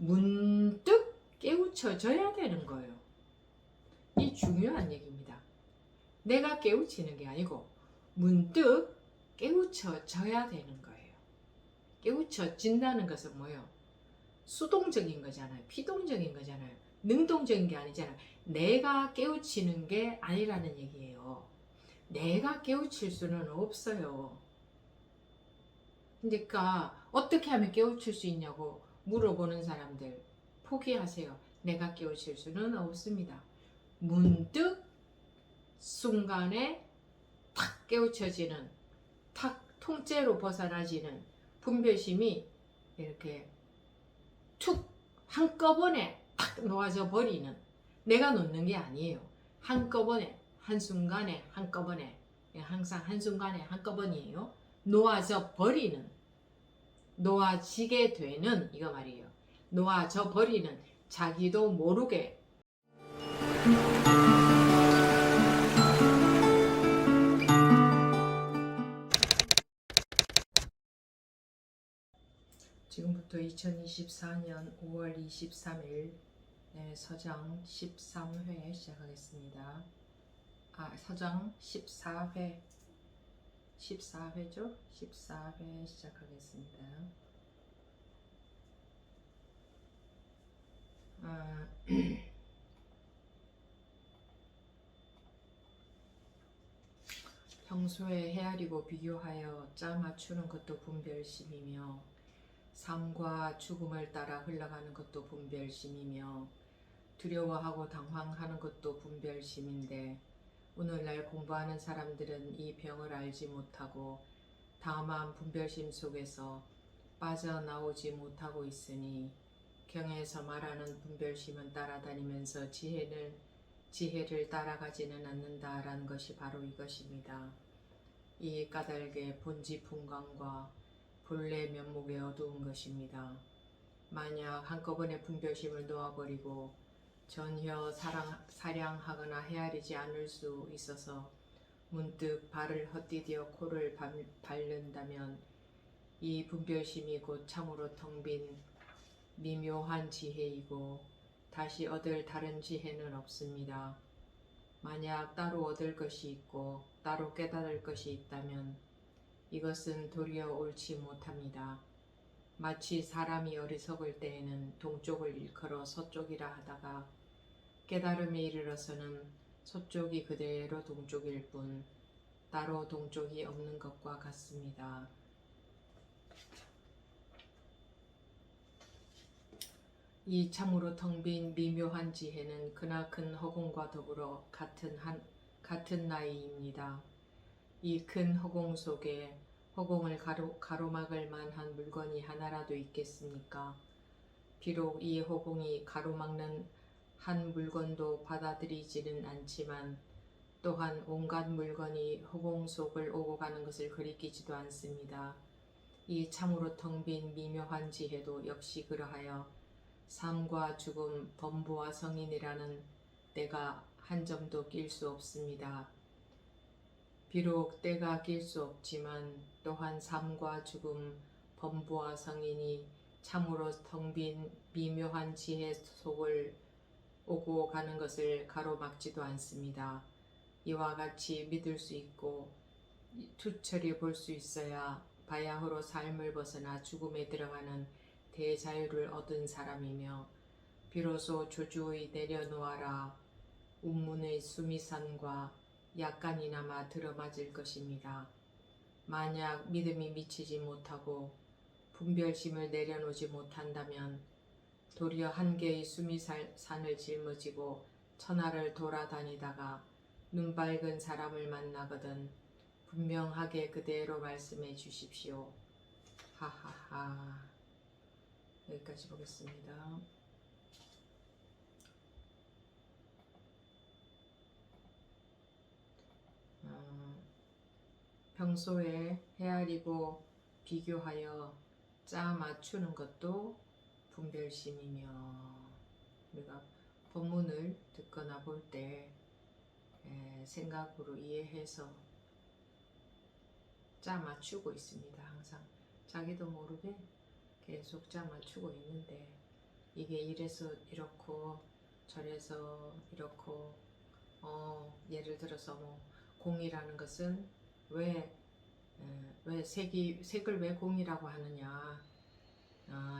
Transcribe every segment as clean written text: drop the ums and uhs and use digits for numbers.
문득 깨우쳐져야 되는 거예요. 이 중요한 얘기입니다. 내가 깨우치는 게 아니고 문득 깨우쳐져야 되는 거예요. 깨우쳐진다는 것은 뭐예요? 수동적인 거잖아요. 피동적인 거잖아요. 능동적인 게 아니잖아요. 내가 깨우치는 게 아니라는 얘기예요. 내가 깨우칠 수는 없어요. 그러니까 어떻게 하면 깨우칠 수 있냐고 물어보는 사람들 포기하세요. 내가 깨우칠 수는 없습니다. 문득 순간에 탁 깨우쳐지는, 탁 통째로 벗어나지는 분별심이 이렇게 툭 한꺼번에 탁 놓아져 버리는, 내가 놓는 게 아니에요. 한꺼번에, 한순간에, 한꺼번에, 항상 한순간에 한꺼번이에요. 놓아져 버리는, 놓아지게 되는, 이거 말이에요. 놓아져 버리는, 자기도 모르게. 지금부터 2024년 5월 23일 서장 13회 시작하겠습니다. 서장 14회죠? 14회 시작하겠습니다. 평소에 헤아리고 비교하여 짜 맞추는 것도 분별심이며 삶과 죽음을 따라 흘러가는 것도 분별심이며 두려워하고 당황하는 것도 분별심인데 오늘날 공부하는 사람들은 이 병을 알지 못하고 다만 분별심 속에서 빠져나오지 못하고 있으니 경에서 말하는 분별심은 따라다니면서 지혜를 따라가지는 않는다라는 것이 바로 이것입니다. 이 까닭의 본지 풍광과 본래 면목의 어두운 것입니다. 만약 한꺼번에 분별심을 놓아버리고 전혀 사량하거나 헤아리지 않을 수 있어서 문득 발을 헛디뎌 코를 밟는다면 이 분별심이 곧 참으로 텅 빈 미묘한 지혜이고 다시 얻을 다른 지혜는 없습니다. 만약 따로 얻을 것이 있고 따로 깨달을 것이 있다면 이것은 도리어 옳지 못합니다. 마치 사람이 어리석을 때에는 동쪽을 일컬어 서쪽이라 하다가 깨달음에 이르러서는 서쪽이 그대로 동쪽일 뿐 따로 동쪽이 없는 것과 같습니다. 이 참으로 텅 빈 미묘한 지혜는 크나큰 허공과 더불어 같은 나이입니다. 이 큰 허공 속에 허공을 가로막을 만한 물건이 하나라도 있겠습니까? 비록 이 허공이 가로막는 한 물건도 받아들이지는 않지만 또한 온갖 물건이 허공 속을 오고 가는 것을 그리키지도 않습니다. 이 참으로 텅 빈 미묘한 지혜도 역시 그러하여 삶과 죽음, 범부와 성인이라는 때가 한 점도 낄 수 없습니다. 비록 때가 낄 수 없지만 또한 삶과 죽음, 범부와 성인이 참으로 텅 빈 미묘한 지혜 속을 오고 가는 것을 가로막지도 않습니다. 이와 같이 믿을 수 있고 투철히 볼 수 있어야 바야흐로 삶을 벗어나 죽음에 들어가는 대자유를 얻은 사람이며 비로소 조주의 내려놓아라 운문의 수미산과 약간이나마 들어맞을 것입니다. 만약 믿음이 미치지 못하고 분별심을 내려놓지 못한다면 도리어 한 개의 수미산을 짊어지고 천하를 돌아다니다가 눈밝은 사람을 만나거든 분명하게 그대로 말씀해 주십시오. 하하하. 여기까지 보겠습니다. 평소에 헤아리고 비교하여 짜 맞추는 것도 분별심이며 우리가 본문을 듣거나 볼 때 생각으로 이해해서 짜 맞추고 있습니다. 항상 자기도 모르게 계속 짜 맞추고 있는데 이게 이래서 이렇고 저래서 이렇고 예를 들어서 뭐 공이라는 것은 왜 색을 왜 공이라고 하느냐,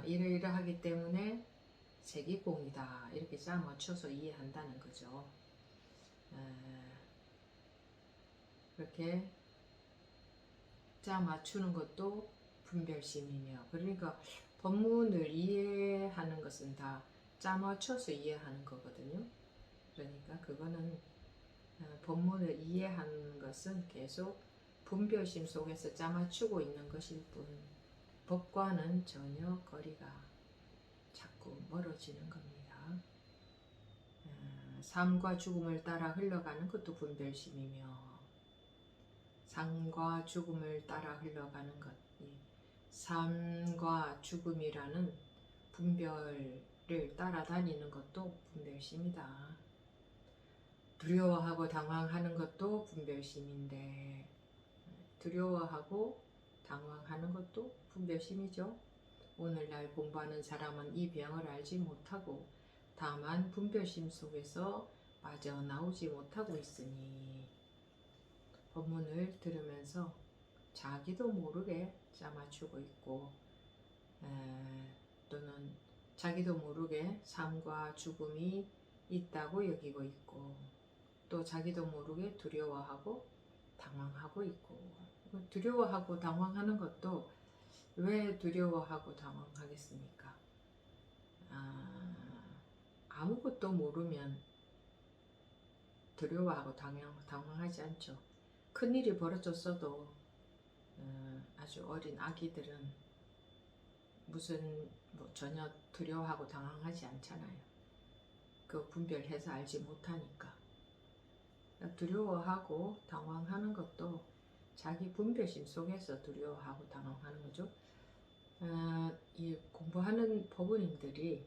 이러이러하기 때문에 색이 공이다, 이렇게 짜 맞춰서 이해한다는 거죠. 그렇게 짜 맞추는 것도 분별심이며, 그러니까 법문을 이해하는 것은 다 짜 맞춰서 이해하는 거거든요. 그러니까 그거는 법문을 이해하는 것은 계속 분별심 속에서 짜 맞추고 있는 것일 뿐, 법과는 전혀 거리가 자꾸 멀어지는 겁니다. 삶과 죽음을 따라 흘러가는 것도 분별심이며, 삶과 죽음을 따라 흘러가는 것, 삶과 죽음이라는 분별을 따라다니는 것도 분별심이다. 두려워하고 당황하는 것도 분별심인데, 두려워하고 당황하는 것도 분별심이죠. 오늘날 공부하는 사람은 이 병을 알지 못하고 다만 분별심 속에서 빠져나오지 못하고 있으니, 법문을 들으면서 자기도 모르게 짜맞추고 있고, 또는 자기도 모르게 삶과 죽음이 있다고 여기고 있고, 또 자기도 모르게 두려워하고 당황하고 있고, 두려워하고 당황하는 것도 왜 두려워하고 당황하겠습니까? 아무것도 모르면 두려워하고 당황하지 않죠. 큰일이 벌어졌어도 아주 어린 아기들은 무슨 전혀 두려워하고 당황하지 않잖아요. 그 분별해서 알지 못하니까. 두려워하고 당황하는 것도 자기 분별심 속에서 두려워하고 당황하는 거죠. 이 공부하는 법원님들이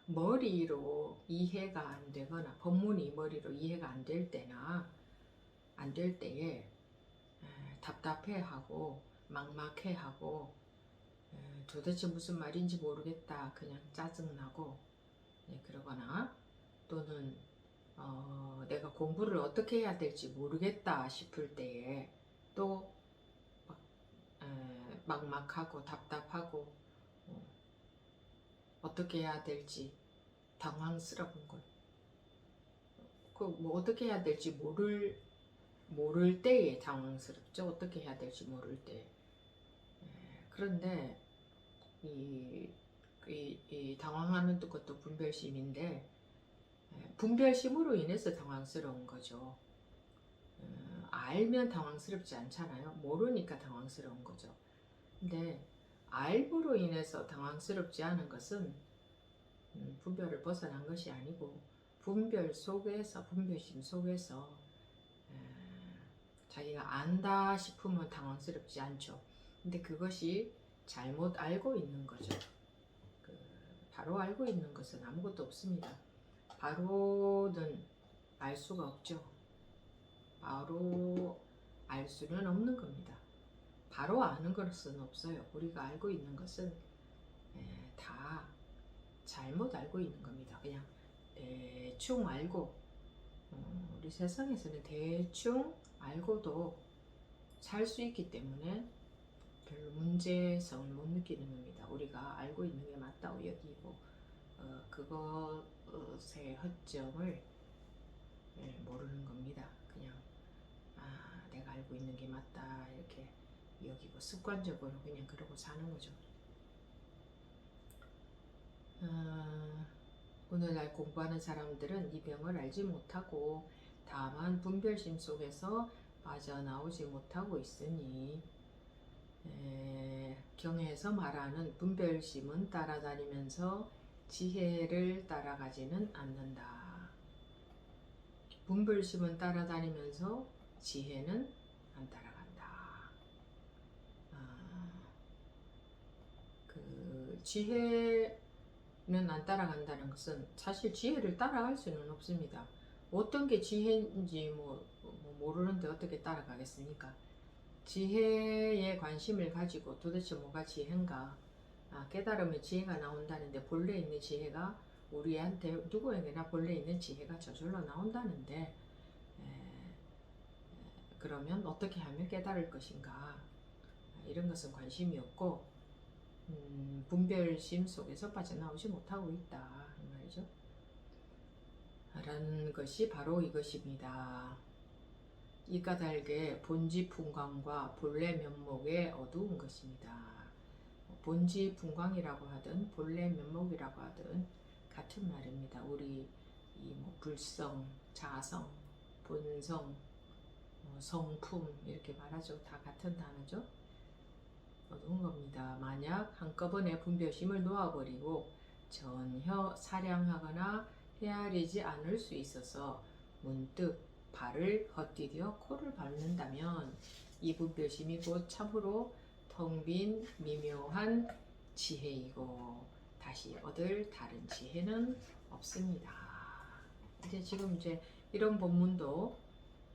머리로 이해가 안 되거나, 법문이 머리로 이해가 안 될 때나 안 될 때에 답답해하고 막막해하고 도대체 무슨 말인지 모르겠다, 그냥 짜증나고, 그러거나, 또는 내가 공부를 어떻게 해야 될지 모르겠다 싶을 때에 또 막막하고 답답하고, 어떻게 해야 될지 당황스러운 걸, 뭐 어떻게 해야 될지 모를 때에 당황스럽죠. 어떻게 해야 될지 모를 때. 그런데 이 당황하는 것도 분별심인데, 분별심으로 인해서 당황스러운 거죠. 알면 당황스럽지 않잖아요. 모르니까 당황스러운 거죠. 근데 알므로 인해서 당황스럽지 않은 것은 분별을 벗어난 것이 아니고, 분별심 속에서 자기가 안다 싶으면 당황스럽지 않죠. 근데 그것이 잘못 알고 있는 거죠. 바로 알고 있는 것은 아무것도 없습니다. 바로는 알 수가 없죠. 바로 알 수는 없는 겁니다. 바로 아는 것은 없어요. 우리가 알고 있는 것은 다 잘못 알고 있는 겁니다. 그냥 대충 알고, 우리 세상에서는 대충 알고도 살 수 있기 때문에 별로 문제성을 못 느끼는 겁니다. 우리가 알고 있는 게 맞다고 여기고, 그것의 허점을 모르는 겁니다. 그냥 내가 알고 있는 게 맞다 이렇게 여기고, 습관적으로 그냥 그러고 사는 거죠. 오늘날 공부하는 사람들은 이 병을 알지 못하고 다만 분별심 속에서 빠져나오지 못하고 있으니, 경에서 말하는 분별심은 따라다니면서 지혜를 따라가지는 않는다. 분별심은 따라다니면서 지혜는 안 따라간다. 지혜는 안 따라간다는 것은 사실 지혜를 따라갈 수는 없습니다. 어떤 게 지혜인지 모르는데 어떻게 따라가겠습니까? 지혜에 관심을 가지고 도대체 뭐가 지혜인가 깨달으면 지혜가 나온다는데 본래 있는 지혜가 우리한테 누구에게나 본래 있는 지혜가 저절로 나온다는데 그러면 어떻게 하면 깨달을 것인가 이런 것은 관심이 없고 분별심 속에서 빠져나오지 못하고 있다 이 말이죠. 라는 것이 바로 이것입니다. 이 까닭에 본지 풍광과 본래 면목의 어두운 것입니다. 본지 풍광이라고 하든 본래 면목이라고 하든 같은 말입니다. 우리 이 불성, 자성, 본성, 성품 이렇게 말하죠. 다 같은 단어죠. 어두운 겁니다. 만약 한꺼번에 분별심을 놓아버리고 전혀 사량하거나 헤아리지 않을 수 있어서 문득 발을 헛디뎌 코를 밟는다면 이 분별심이 곧 참으로 텅 빈 미묘한 지혜이고 다시 얻을 다른 지혜는 없습니다. 지금 이런 본문도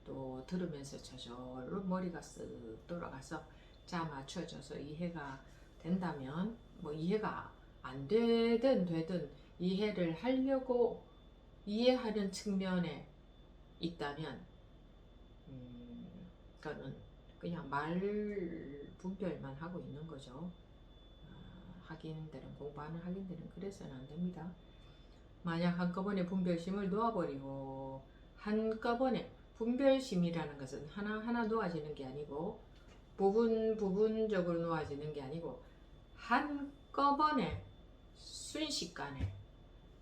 또 들으면서 저절로 머리가 쓱 돌아가서 자 맞춰져서 이해가 된다면 이해가 안 되든 이해를 하려고 이해하는 측면에 있다면 그거는 그냥 말 분별만 하고 있는 거죠. 학인들은 공부하는 학인들은 그래서는 안 됩니다. 만약 한꺼번에 분별심을 놓아버리고 한꺼번에 분별심이라는 것은 하나하나 놓아지는 게 아니고 부분적으로 놓아지는 게 아니고 한꺼번에 순식간에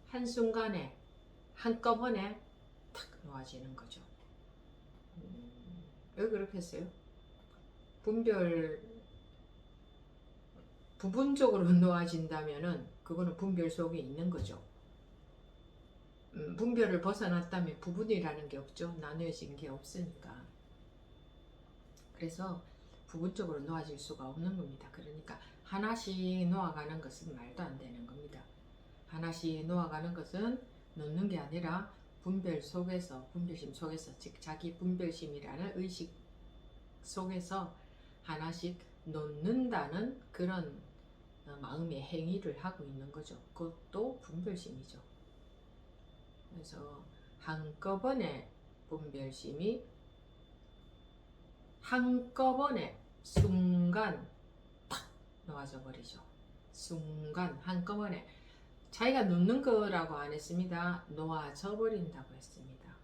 한순간에 한꺼번에 탁 놓아지는 거죠. 왜 그렇게 했어요? 부분적으로 놓아진다면은 그거는 분별 속에 있는 거죠. 분별을 벗어났다면 부분이라는 게 없죠. 나누어진 게 없으니까. 그래서 부분적으로 놓아질 수가 없는 겁니다. 그러니까 하나씩 놓아가는 것은 말도 안 되는 겁니다. 하나씩 놓아가는 것은 놓는 게 아니라 분별 속에서, 분별심 속에서, 즉 자기 분별심이라는 의식 속에서 하나씩 놓는다는 그런 마음의 행위를 하고 있는 거죠. 그것도 분별심이죠. 그래서 한꺼번에 분별심이 한꺼번에 순간 탁 놓아져 버리죠. 순간 한꺼번에 자기가 놓는 거라고 안 했습니다. 놓아져 버린다고 했습니다.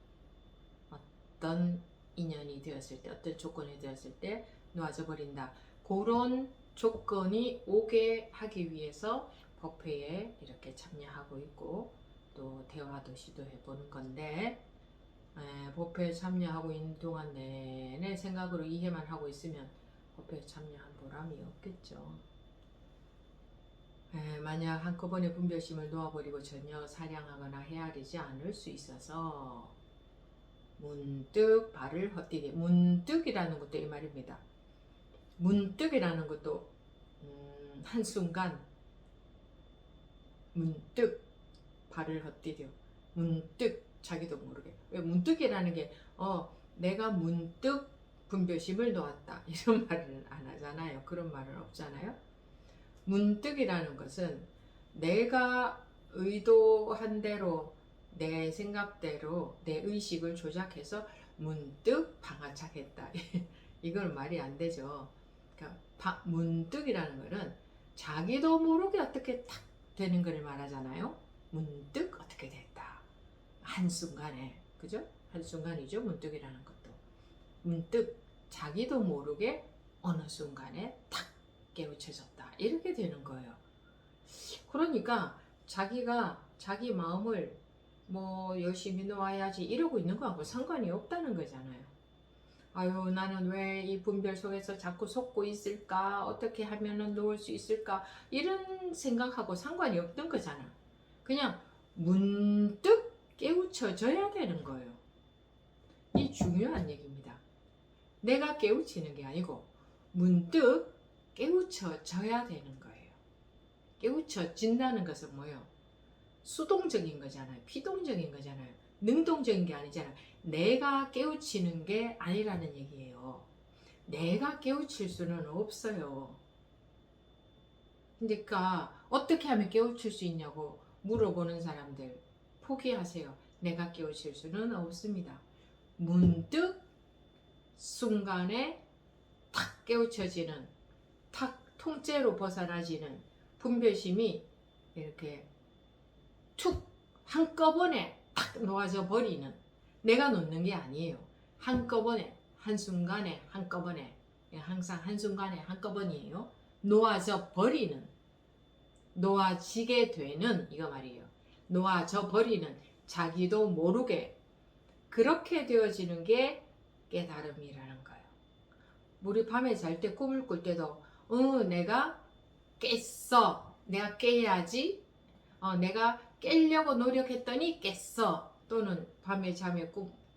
어떤 인연이 되었을 때, 어떤 조건이 되었을 때 놓아져 버린다. 그런 조건이 오게 하기 위해서 법회에 이렇게 참여하고 있고 또 대화도 시도해 보는 건데 법회에 참여하고 있는 동안 내내 생각으로 이해만 하고 있으면 법회에 참여한 보람이 없겠죠. 만약 한꺼번에 분별심을 놓아버리고 전혀 사량하거나 헤아리지 않을 수 있어서 문득 발을 헛디뎌 문득이라는 것도 이 말입니다. 문득이라는 것도 한순간 문득 발을 헛디뎌 문득 자기도 모르게 왜 문득이라는 게 내가 문득 분별심을 놓았다 이런 말은 안 하잖아요. 그런 말은 없잖아요. 문득이라는 것은 내가 의도한 대로 내 생각대로 내 의식을 조작해서 문득 방아착했다 이건 말이 안 되죠. 그러니까 문득이라는 것은 자기도 모르게 어떻게 탁 되는 걸 말하잖아요. 문득 어떻게 됐다 한순간에 그죠? 한순간이죠. 문득이라는 것도 문득 자기도 모르게 어느 순간에 탁 깨우쳐졌다 이렇게 되는 거예요. 그러니까 자기가 자기 마음을 열심히 놓아야지 이러고 있는 거하고 상관이 없다는 거잖아요. 아유 나는 왜 이 분별 속에서 자꾸 속고 있을까 어떻게 하면 놓을 수 있을까 이런 생각하고 상관이 없던 거잖아. 그냥 문득 깨우쳐져야 되는 거예요. 이 중요한 얘기입니다. 내가 깨우치는 게 아니고 문득 깨우쳐져야 되는 거예요. 깨우쳐진다는 것은 뭐예요? 수동적인 거잖아요. 피동적인 거잖아요. 능동적인 게 아니잖아요. 내가 깨우치는 게 아니라는 얘기예요. 내가 깨우칠 수는 없어요. 그러니까 어떻게 하면 깨우칠 수 있냐고 물어보는 사람들 포기하세요. 내가 깨우칠 수는 없습니다. 문득 순간에 탁 깨우쳐지는, 탁 통째로 벗어나지는 분별심이 이렇게 툭 한꺼번에 탁 놓아져 버리는, 내가 놓는 게 아니에요. 한꺼번에, 한순간에, 한꺼번에, 항상 한순간에 한꺼번이에요. 놓아져 버리는, 놓아지게 되는, 이거 말이에요. 놓아져 버리는, 자기도 모르게 그렇게 되어지는 게 깨달음이라는 거예요. 우리 밤에 잘 때 꿈을 꿀 때도 내가 깼어, 내가 깨야지, 내가 깨려고 노력했더니 깼어, 또는 밤에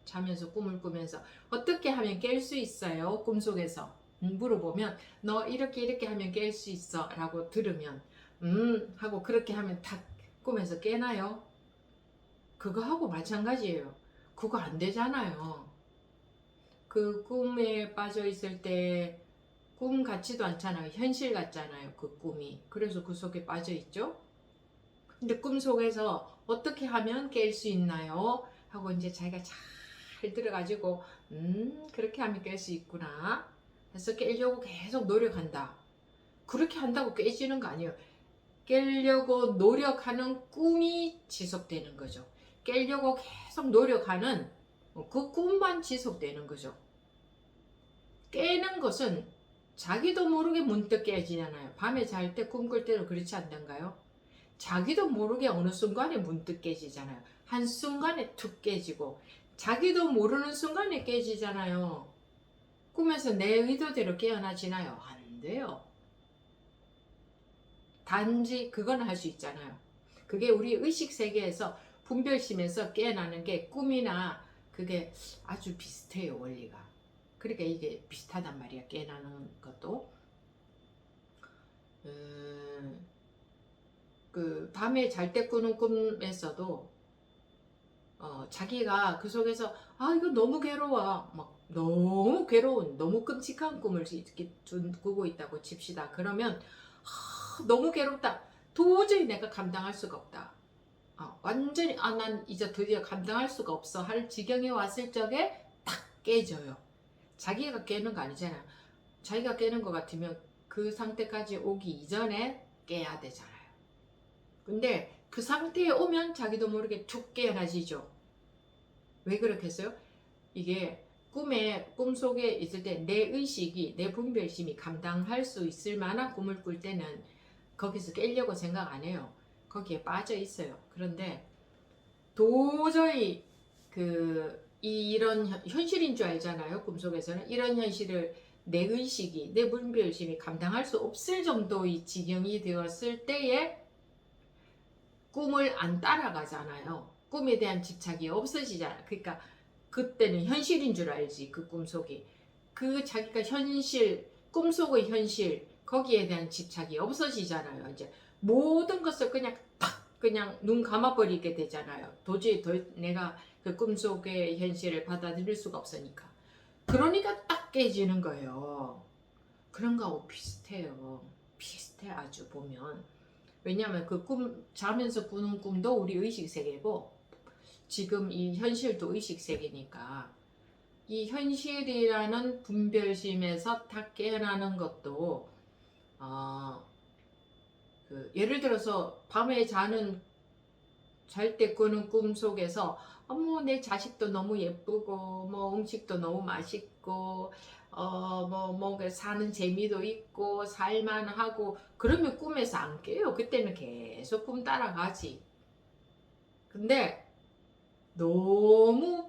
자면서 꿈을 꾸면서 어떻게 하면 깰 수 있어요? 꿈속에서 물어보면 너 이렇게 하면 깰 수 있어 라고 들으면 하고 그렇게 하면 다 꿈에서 깨나요? 그거하고 마찬가지예요. 그거 안 되잖아요. 그 꿈에 빠져 있을 때 꿈 같지도 않잖아요. 현실 같잖아요. 그 꿈이. 그래서 그 속에 빠져 있죠. 근데 꿈 속에서 어떻게 하면 깰 수 있나요? 하고 이제 자기가 잘 들어가지고 그렇게 하면 깰 수 있구나. 그래서 깨려고 계속 노력한다. 그렇게 한다고 깨지는 거 아니에요. 깨려고 노력하는 꿈이 지속되는 거죠. 깨려고 계속 노력하는 그 꿈만 지속되는 거죠. 깨는 것은 자기도 모르게 문득 깨지잖아요. 밤에 잘 때 꿈 꿀 때도 그렇지 않던가요? 자기도 모르게 어느 순간에 문득 깨지잖아요. 한순간에 툭 깨지고 자기도 모르는 순간에 깨지잖아요. 꿈에서 내 의도대로 깨어나지나요? 안 돼요. 단지 그건 할 수 있잖아요. 그게 우리 의식 세계에서 분별심에서 깨어나는 게 꿈이나 그게 아주 비슷해요, 원리가. 그러니까 이게 비슷하단 말이야, 깨어나는 것도. 그 밤에 잘 때 꾸는 꿈에서도 자기가 그 속에서 이거 너무 괴로워, 막 너무 괴로운, 너무 끔찍한 꿈을 이렇게 꾸고 있다고 칩시다. 그러면 너무 괴롭다, 도저히 내가 감당할 수가 없다, 완전히 난 이제 드디어 감당할 수가 없어 할 지경에 왔을 적에 딱 깨져요. 자기가 깨는 거 아니잖아. 자기가 깨는 것 같으면 그 상태까지 오기 이전에 깨야 되잖아요. 근데 그 상태에 오면 자기도 모르게 툭 깨어나지죠. 왜 그렇겠어요? 이게 꿈속에 있을 때 내 의식이, 내 분별심이 감당할 수 있을 만한 꿈을 꿀 때는 거기서 깨려고 생각 안 해요. 거기에 빠져 있어요. 그런데 도저히 이런 현실인 줄 알잖아요. 꿈속에서는 이런 현실을 내 의식이, 내 분별심이 감당할 수 없을 정도의 지경이 되었을 때에 꿈을 안 따라가잖아요. 꿈에 대한 집착이 없어지잖아요. 그러니까 그때는 현실인 줄 알지. 그 꿈속이, 그 자기가 현실, 꿈속의 현실, 거기에 대한 집착이 없어지잖아요. 이제 모든 것을 그냥 눈 감아버리게 되잖아요. 도저히 내가 그 꿈속의 현실을 받아들일 수가 없으니까. 그러니까 딱 깨지는 거예요. 그런 거하고 비슷해요. 비슷해, 아주 보면. 왜냐하면 그 자면서 꾸는 꿈도 우리 의식 세계고 지금 이 현실도 의식 세계니까, 이 현실이라는 분별심에서 다 깨어나는 것도 예를 들어서 밤에 잘 때 꾸는 꿈 속에서 내 자식도 너무 예쁘고 뭐 음식도 너무 맛있고 사는 재미도 있고 살만하고, 그러면 꿈에서 안 깨요. 그때는 계속 꿈 따라가지. 근데 너무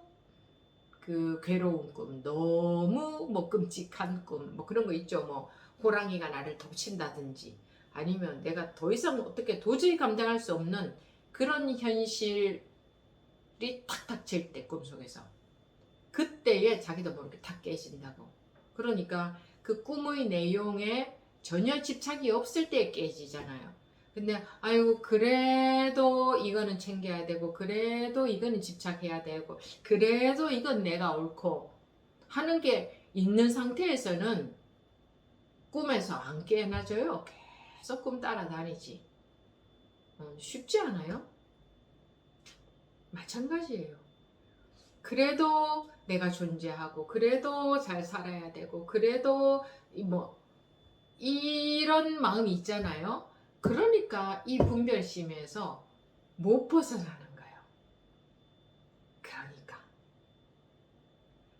괴로운 꿈, 너무 끔찍한 꿈, 그런 거 있죠. 호랑이가 나를 덮친다든지, 아니면 내가 더 이상 어떻게 도저히 감당할 수 없는 그런 현실이 탁 닥칠 때, 꿈속에서 그때에 자기도 모르게 탁 깨진다고. 그러니까 그 꿈의 내용에 전혀 집착이 없을 때 깨지잖아요. 근데 아이고 그래도 이거는 챙겨야 되고, 그래도 이거는 집착해야 되고, 그래도 이건 내가 옳고 하는 게 있는 상태에서는 꿈에서 안 깨어나져요. 계속 꿈 따라다니지. 쉽지 않아요? 마찬가지예요. 그래도 내가 존재하고, 그래도 잘 살아야 되고, 그래도 뭐 이런 마음이 있잖아요. 그러니까 이 분별심에서 못 벗어나는 거예요. 그러니까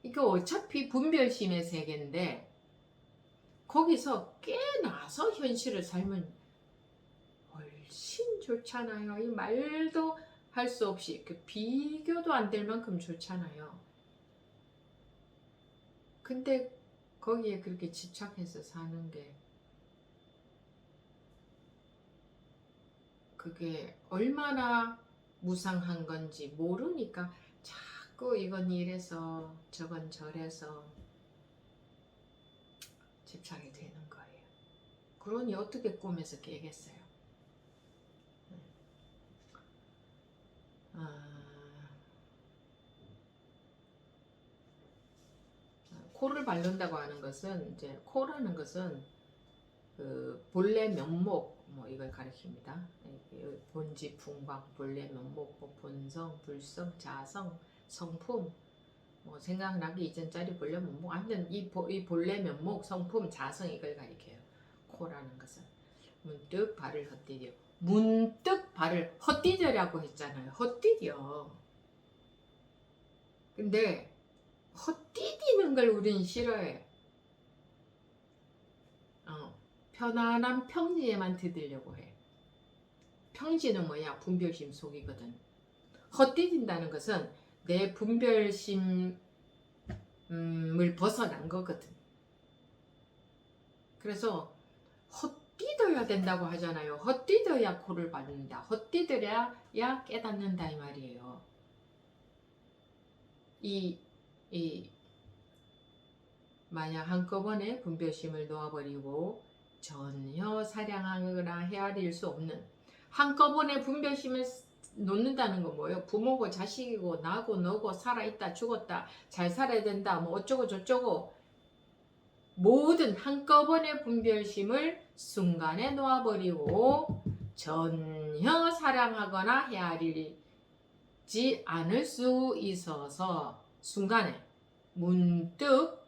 이거 어차피 분별심의 세계인데 거기서 깨나서 현실을 살면 훨씬 좋잖아요. 이 말도 할 수 없이 비교도 안 될 만큼 좋잖아요. 근데 거기에 그렇게 집착해서 사는 게 그게 얼마나 무상한 건지 모르니까 자꾸 이건 이래서 저건 저래서 집착이 되는 거예요. 그러니 어떻게 꿈에서 깨겠어요? 코를 바른다고 하는 것은 이제 코라는 것은 그 본래 면목 뭐 이걸 가리킵니다. 본지, 풍광, 본래 면목, 뭐 본성, 불성, 자성, 성품 뭐 생각나기 이전짜리 본래 면목 아무튼 이 본래 면목, 성품, 자성 이걸 가리켜요. 코라는 것은 문득 발을 헛디뎌 문득 발을 헛디뎌라고 했잖아요. 헛디뎌. 근데 헛디디는 걸 우린 싫어해. 편안한 평지에만 드디려고 해. 평지는 뭐야? 분별심 속이거든. 헛디딘다는 것은 내 분별심을 벗어난 거거든. 그래서 헛디뎌야 된다고 하잖아요. 헛디뎌야 코를 받는다. 헛디뎌야 깨닫는다 이 말이에요. 만약 한꺼번에 분별심을 놓아버리고 전혀 사랑하거나 헤아릴 수 없는 한꺼번에 분별심을 놓는다는 건 뭐예요? 부모고 자식이고 나고 너고 살아있다 죽었다 잘 살아야 된다 뭐 어쩌고 저쩌고 모든 한꺼번에 분별심을 순간에 놓아버리고 전혀 사랑하거나 헤아리지 않을 수 있어서 순간에 문득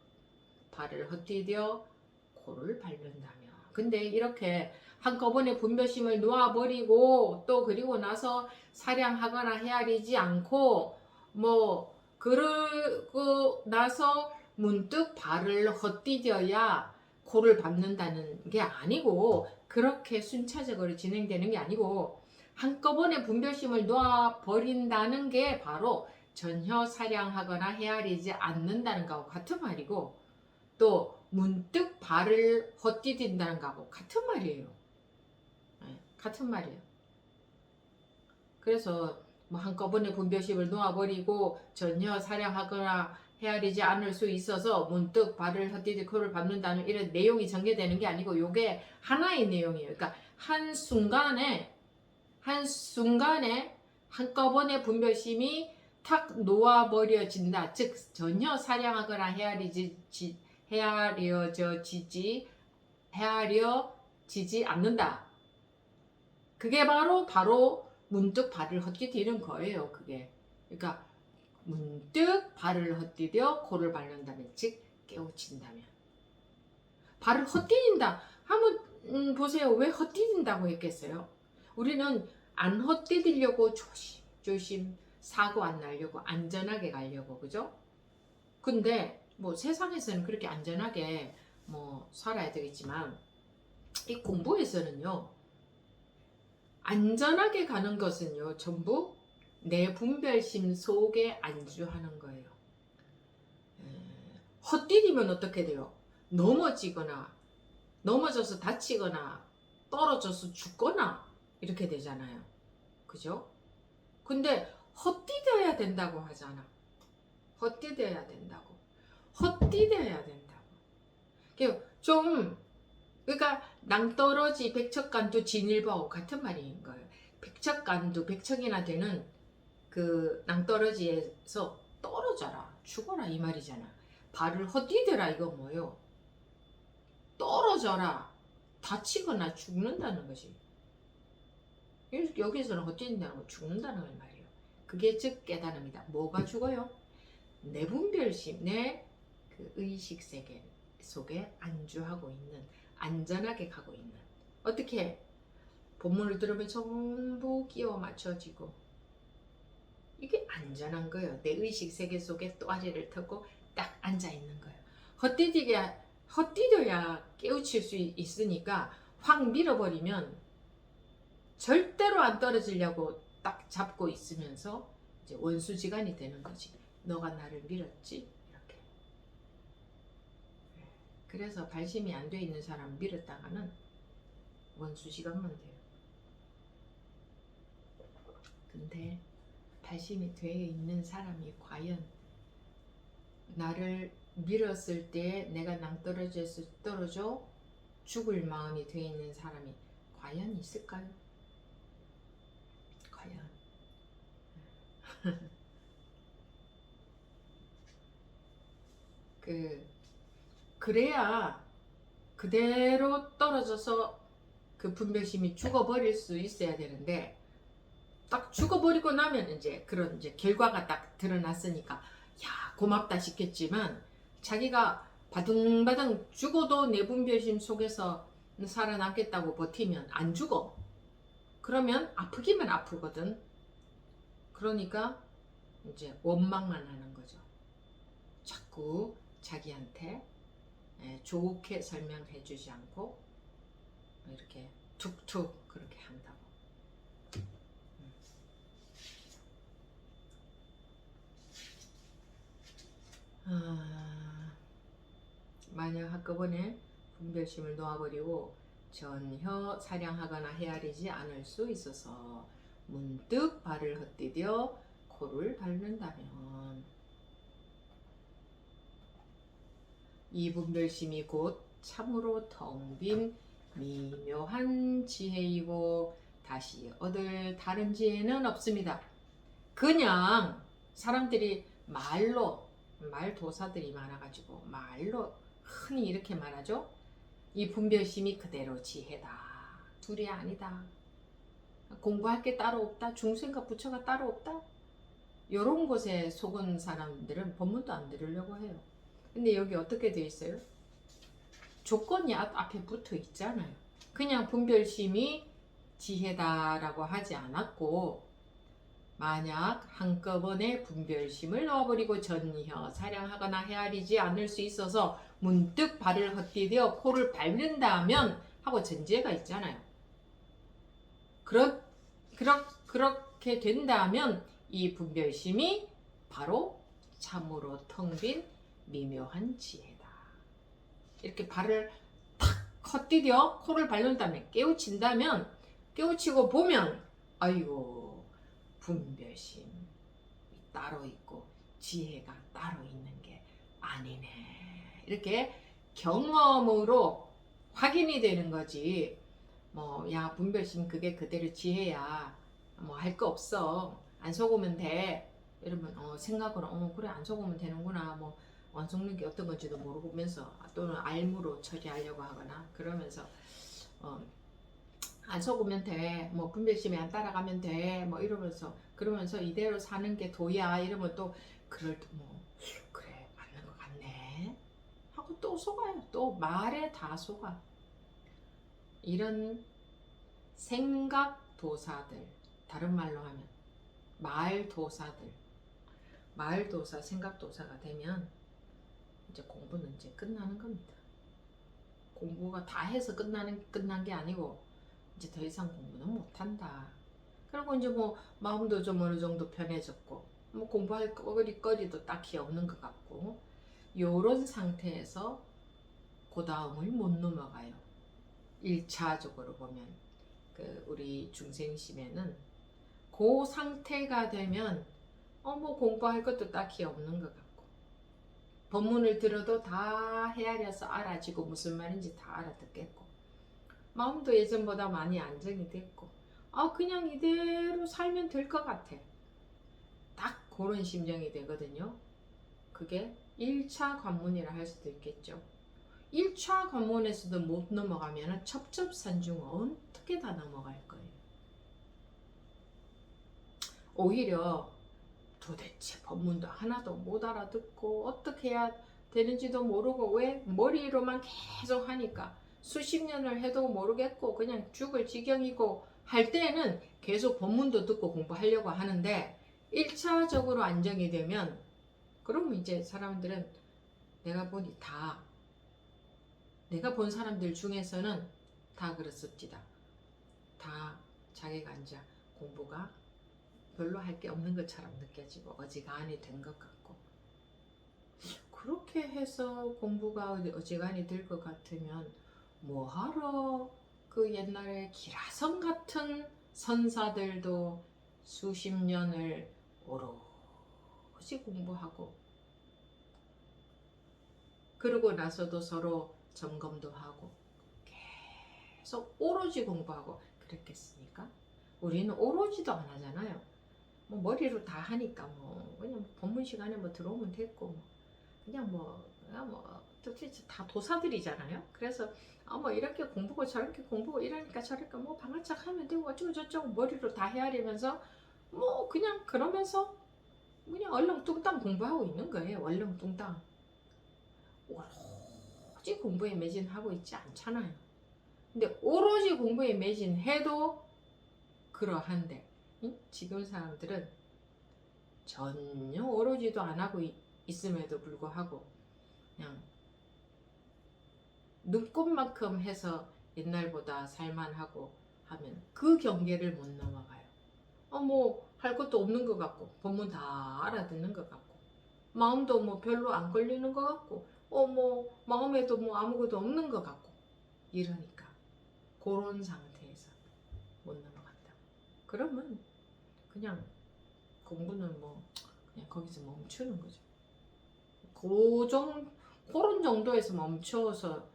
발을 헛디뎌 코를 밟는다며. 근데 이렇게 한꺼번에 분별심을 놓아버리고 또 그리고 나서 사량하거나 헤아리지 않고 뭐 그러고 나서 문득 발을 헛디뎌야 코를 밟는다는 게 아니고 그렇게 순차적으로 진행되는 게 아니고 한꺼번에 분별심을 놓아버린다는 게 바로 전혀 사량하거나 헤아리지 않는다는 것과 같은 말이고 또 문득 발을 헛디딘다는 거하고 같은 말이에요. 네, 같은 말이에요. 그래서 뭐 한꺼번에 분별심을 놓아버리고 전혀 사량하거나 헤아리지 않을 수 있어서 문득 발을 헛디디 코를 밟는다는 이런 내용이 전개되는 게 아니고 이게 하나의 내용이에요. 그러니까 한순간에 한꺼번에 분별심이 탁 놓아버려진다. 즉 전혀 사량하거나 헤아려지지 않는다. 그게 바로 문득 발을 헛디디는 거예요. 그게. 그러니까 문득 발을 헛디뎌 코를 밟는다면 즉 깨우친다면 발을 헛디딘다 한번 보세요. 왜 헛디딘다고 했겠어요? 우리는 안 헛디디려고 조심 사고 안 나려고 안전하게 가려고 그죠? 근데 뭐 세상에서는 그렇게 안전하게 뭐 살아야 되겠지만 이 공부에서는요 안전하게 가는 것은요 전부 내 분별심 속에 안주하는 거예요. 헛디디면 어떻게 돼요? 넘어져서 다치거나 떨어져서 죽거나 이렇게 되잖아요. 그죠? 근데 헛디뎌야 된다고 하잖아. 헛디뎌야 된다고. 그러니까 낭떠러지 백척간두 진일보하고 같은 말인 거예요. 백척간두 백척이나 되는 그 낭떠러지에서 떨어져라 죽어라 이 말이잖아. 발을 헛디뎌라 이거 뭐요? 떨어져라 다치거나 죽는다는 것이. 여기서는 헛뛴다는 거 죽는다는 걸 말이에요. 그게 즉 깨달음이다. 뭐가 죽어요? 내 분별심, 내 그 의식 세계 속에 안주하고 있는, 안전하게 가고 있는. 어떻게 본문을 들으면 전부 끼워 맞춰지고 이게 안전한 거예요. 내 의식 세계 속에 또아리를 터고 딱 앉아 있는 거예요. 헛디뎌야 깨우칠 수 있으니까 확 밀어버리면 절대로 안 떨어지려고 딱 잡고 있으면서 이제 원수지간이 되는 거지. 너가 나를 밀었지? 이렇게. 그래서 발심이 안 돼 있는 사람 밀었다가는 원수지간만 돼요. 근데 발심이 되어 있는 사람이 과연 나를 밀었을 때 내가 떨어져 죽을 마음이 되어 있는 사람이 과연 있을까요? 과연. 그래야 그대로 떨어져서 그 분별심이 죽어버릴 수 있어야 되는데, 딱 죽어버리고 나면 이제 그런 이제 결과가 딱 드러났으니까 야 고맙다 싶겠지만, 자기가 바둥바둥 죽어도 내 분별심 속에서 살아남겠다고 버티면 안 죽어. 그러면 아프기만 아프거든. 그러니까 이제 원망만 하는 거죠. 자꾸 자기한테 좋게 설명해 주지 않고 이렇게 툭툭 그렇게 한다고. 만약 한꺼번에 분별심을 놓아버리고 전혀 사량하거나 헤아리지 않을 수 있어서 문득 발을 헛디뎌 코를 밟는다면 이 분별심이 곧 참으로 텅 빈 미묘한 지혜이고 다시 얻을 다른 지혜는 없습니다. 그냥 사람들이 말도사들이 많아가지고 말로 흔히 이렇게 말하죠. 이 분별심이 그대로 지혜다. 둘이 아니다. 공부할 게 따로 없다. 중생과 부처가 따로 없다. 이런 곳에 속은 사람들은 법문도 안 들으려고 해요. 근데 여기 어떻게 되어 있어요? 조건이 앞에 붙어 있잖아요. 그냥 분별심이 지혜다라고 하지 않았고, 만약 한꺼번에 분별심을 넣어버리고 전혀 사량하거나 헤아리지 않을 수 있어서 문득 발을 헛디뎌 코를 밟는다면 하고 전제가 있잖아요. 그렇게 된다면 이 분별심이 바로 참으로 텅 빈 미묘한 지혜다. 이렇게 발을 탁 헛디뎌 코를 밟는다면, 깨우치고 보면 아이고 분별심이 따로 있고 지혜가 따로 있는 게 아니네. 이렇게 경험으로 확인이 되는 거지. 야 분별심 그게 그대로 지혜야. 할 거 없어. 안 속으면 돼. 이러면 생각으로 그래 안 속으면 되는구나. 안 속는 게 어떤 건지도 모르면서 또는 알무로 처리하려고 하거나 그러면서 안 속으면 돼. 분별심이 안 따라가면 돼. 이러면서 그러면서 이대로 사는 게 도야. 이러면 또 그래 맞는 것 같네 하고 또 속아요. 또 말에 다 속아. 이런 생각도사들, 다른 말로 하면 말도사들, 말도사, 생각도사가 되면 이제 공부는 이제 끝나는 겁니다. 공부가 다 해서 끝난 게 아니고 이제 더 이상 공부는 못한다. 그리고 이제 마음도 좀 어느 정도 편해졌고 공부할 거리도 딱히 없는 것 같고, 요런 상태에서 그 다음을 못 넘어가요. 1차적으로 보면 우리 중생심에는 그 상태가 되면 공부할 것도 딱히 없는 것 같고, 법문을 들어도 다 헤아려서 알아지고 무슨 말인지 다 알아듣겠고, 마음도 예전보다 많이 안정이 됐고, 그냥 이대로 살면 될 것 같아. 딱 그런 심정이 되거든요. 그게 1차 관문이라 할 수도 있겠죠. 1차 관문에서도 못 넘어가면 첩첩산중 어떻게 다 넘어갈 거예요. 오히려 도대체 법문도 하나도 못 알아듣고 어떻게 해야 되는지도 모르고 왜 머리로만 계속 하니까 수십 년을 해도 모르겠고 그냥 죽을 지경이고 할 때는 계속 법문도 듣고 공부하려고 하는데 1차적으로 안정이 되면 그럼 이제 사람들은 내가 보니 다 내가 본 사람들 중에서는 다 그렇습니다. 다 자기가 이제 공부가 별로 할 게 없는 것처럼 느껴지고 어지간히 된 것 같고 그렇게 해서 공부가 어지간히 될 것 같으면 뭐하러 그 옛날에 기라성 같은 선사들도 수십 년을 오롯이 공부하고 그러고 나서도 서로 점검도 하고 계속 오로지 공부하고 그랬겠습니까? 우리는 오로지도 안 하잖아요. 뭐 머리로 다 하니까 뭐 그냥 법문 시간에 뭐 들어오면 됐고 뭐 그냥 뭐 도대체 다 도사들이잖아요. 그래서 뭐 이렇게 공부고 저렇게 공부고 이러니까 저러니까 뭐 방아착 하면 되고 어쩌고 저쩌고 머리로 다 헤아리면서 뭐 그냥 그러면서 그냥 얼렁뚱땅 공부하고 있는 거예요. 얼렁뚱땅. 오로지 공부에 매진하고 있지 않잖아요. 근데 오로지 공부에 매진해도 그러한데 지금 사람들은 전혀 오로지도 안 하고 있음에도 불구하고 그냥 눈꽃만큼 해서 옛날보다 살만하고 하면 그 경계를 못 넘어가요. 뭐 할 것도 없는 것 같고 법문 다 알아듣는 것 같고 마음도 뭐 별로 안 걸리는 것 같고 뭐 마음에도 뭐 아무것도 없는 것 같고 이러니까 그런 상태에서 못 넘어간다. 그러면 그냥 공부는 뭐 그냥 거기서 멈추는 거죠. 그런 정도에서 멈춰서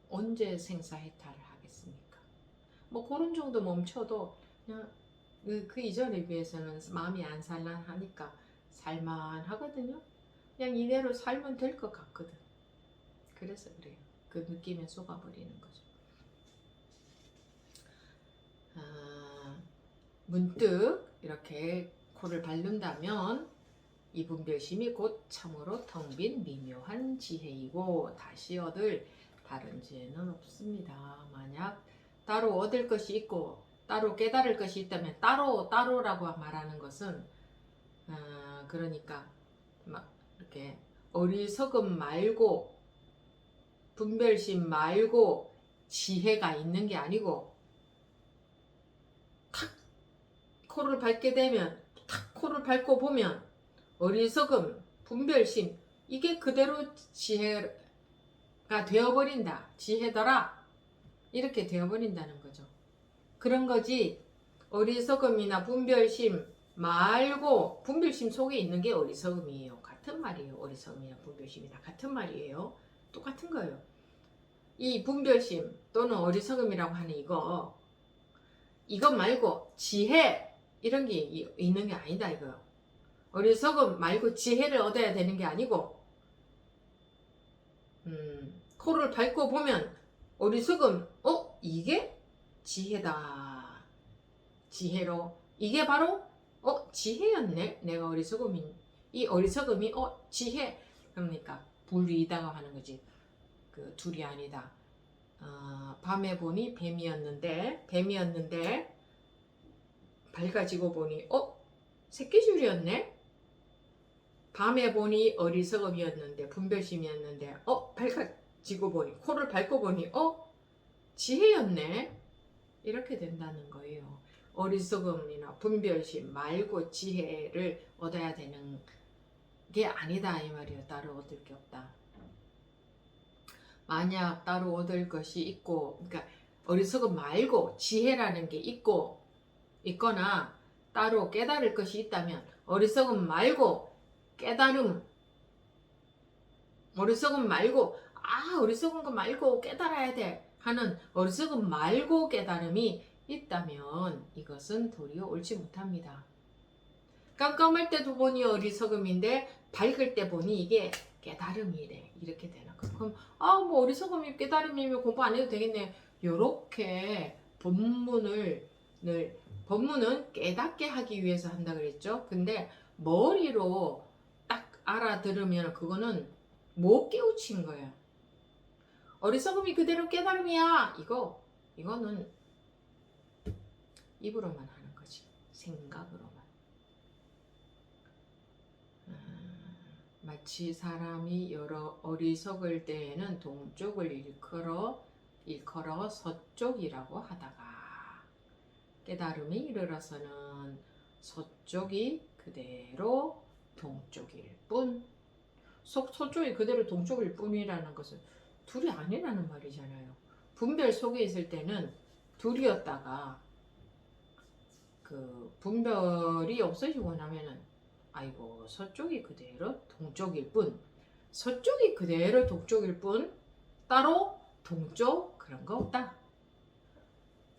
언제 생사해탈을 하겠습니까? 뭐 그런 정도 멈춰도 그냥 그 이전에 비해서는 마음이 안 산란하니까 살만하거든요. 그냥 이대로 살면 될 것 같거든. 그래서 그래요. 그 느낌에 속아버리는 거죠. 문득 이렇게 코를 밟는다면 이 분별심이 곧 참으로 텅 빈 미묘한 지혜이고 다시 얻을 다른 지혜는 없습니다. 만약 따로 얻을 것이 있고 따로 깨달을 것이 있다면 따로라고 말하는 것은 그러니까 막 이렇게 어리석음 말고 분별심 말고 지혜가 있는 게 아니고 탁 코를 밟게 되면 탁 코를 밟고 보면 어리석음, 분별심 이게 그대로 지혜가 되어버린다. 지혜더라. 이렇게 되어버린다는 거죠. 그런 거지 어리석음이나 분별심 말고 분별심 속에 있는 게 어리석음이에요. 같은 말이에요. 어리석음이나 분별심이 다 같은 말이에요. 똑같은 거예요. 이 분별심 또는 어리석음이라고 하는 이거 말고 지혜 이런 게 있는 게 아니다 이거요. 어리석음 말고 지혜를 얻어야 되는 게 아니고 코를 밟고 보면 어리석음 이게 지혜다. 지혜로 이게 바로 지혜였네. 내가 이 어리석음이 지혜 그러니까 불이다가 하는 거지. 그 둘이 아니다. 밤에 보니 뱀이었는데 밝아지고 보니 새끼줄이었네. 밤에 보니 어리석음이었는데 분별심이었는데 밝아지고 보니 코를 밟고 보니 지혜였네. 이렇게 된다는 거예요. 어리석음이나 분별심 말고 지혜를 얻어야 되는 게 아니다 이 말이에요. 따로 얻을 게 없다. 만약 따로 얻을 것이 있고 그러니까 어리석음 말고 지혜라는 게 있거나 따로 깨달을 것이 있다면 어리석음 말고 깨달음 어리석음 말고 어리석은 거 말고 깨달아야 돼 하는 어리석음 말고 깨달음이 있다면 이것은 도리어 옳지 못합니다. 깜깜할 때도 보니 어리석음인데 밝을 때 보니 이게 깨달음이래. 이렇게 되는 거. 그럼 뭐 어리석음이 깨달음이면 공부 안 해도 되겠네. 요렇게 법문은 깨닫게 하기 위해서 한다 그랬죠. 근데 머리로 딱 알아들으면 그거는 못 깨우친 거야. 어리석음이 그대로 깨달음이야. 이거는 입으로만 하는 거지. 생각으로만. 마치 사람이 여러 어리석을 때에는 동쪽을 일컬어 서쪽이라고 하다가 깨달음이 이르러서는 서쪽이 그대로 동쪽일 뿐. 서쪽이 그대로 동쪽일 뿐이라는 것은 둘이 아니라는 말이잖아요. 분별 속에 있을 때는 둘이었다가 그 분별이 없어지고 나면은 아이고 서쪽이 그대로 동쪽일 뿐. 서쪽이 그대로 동쪽일 뿐 따로 동쪽 그런 거 없다.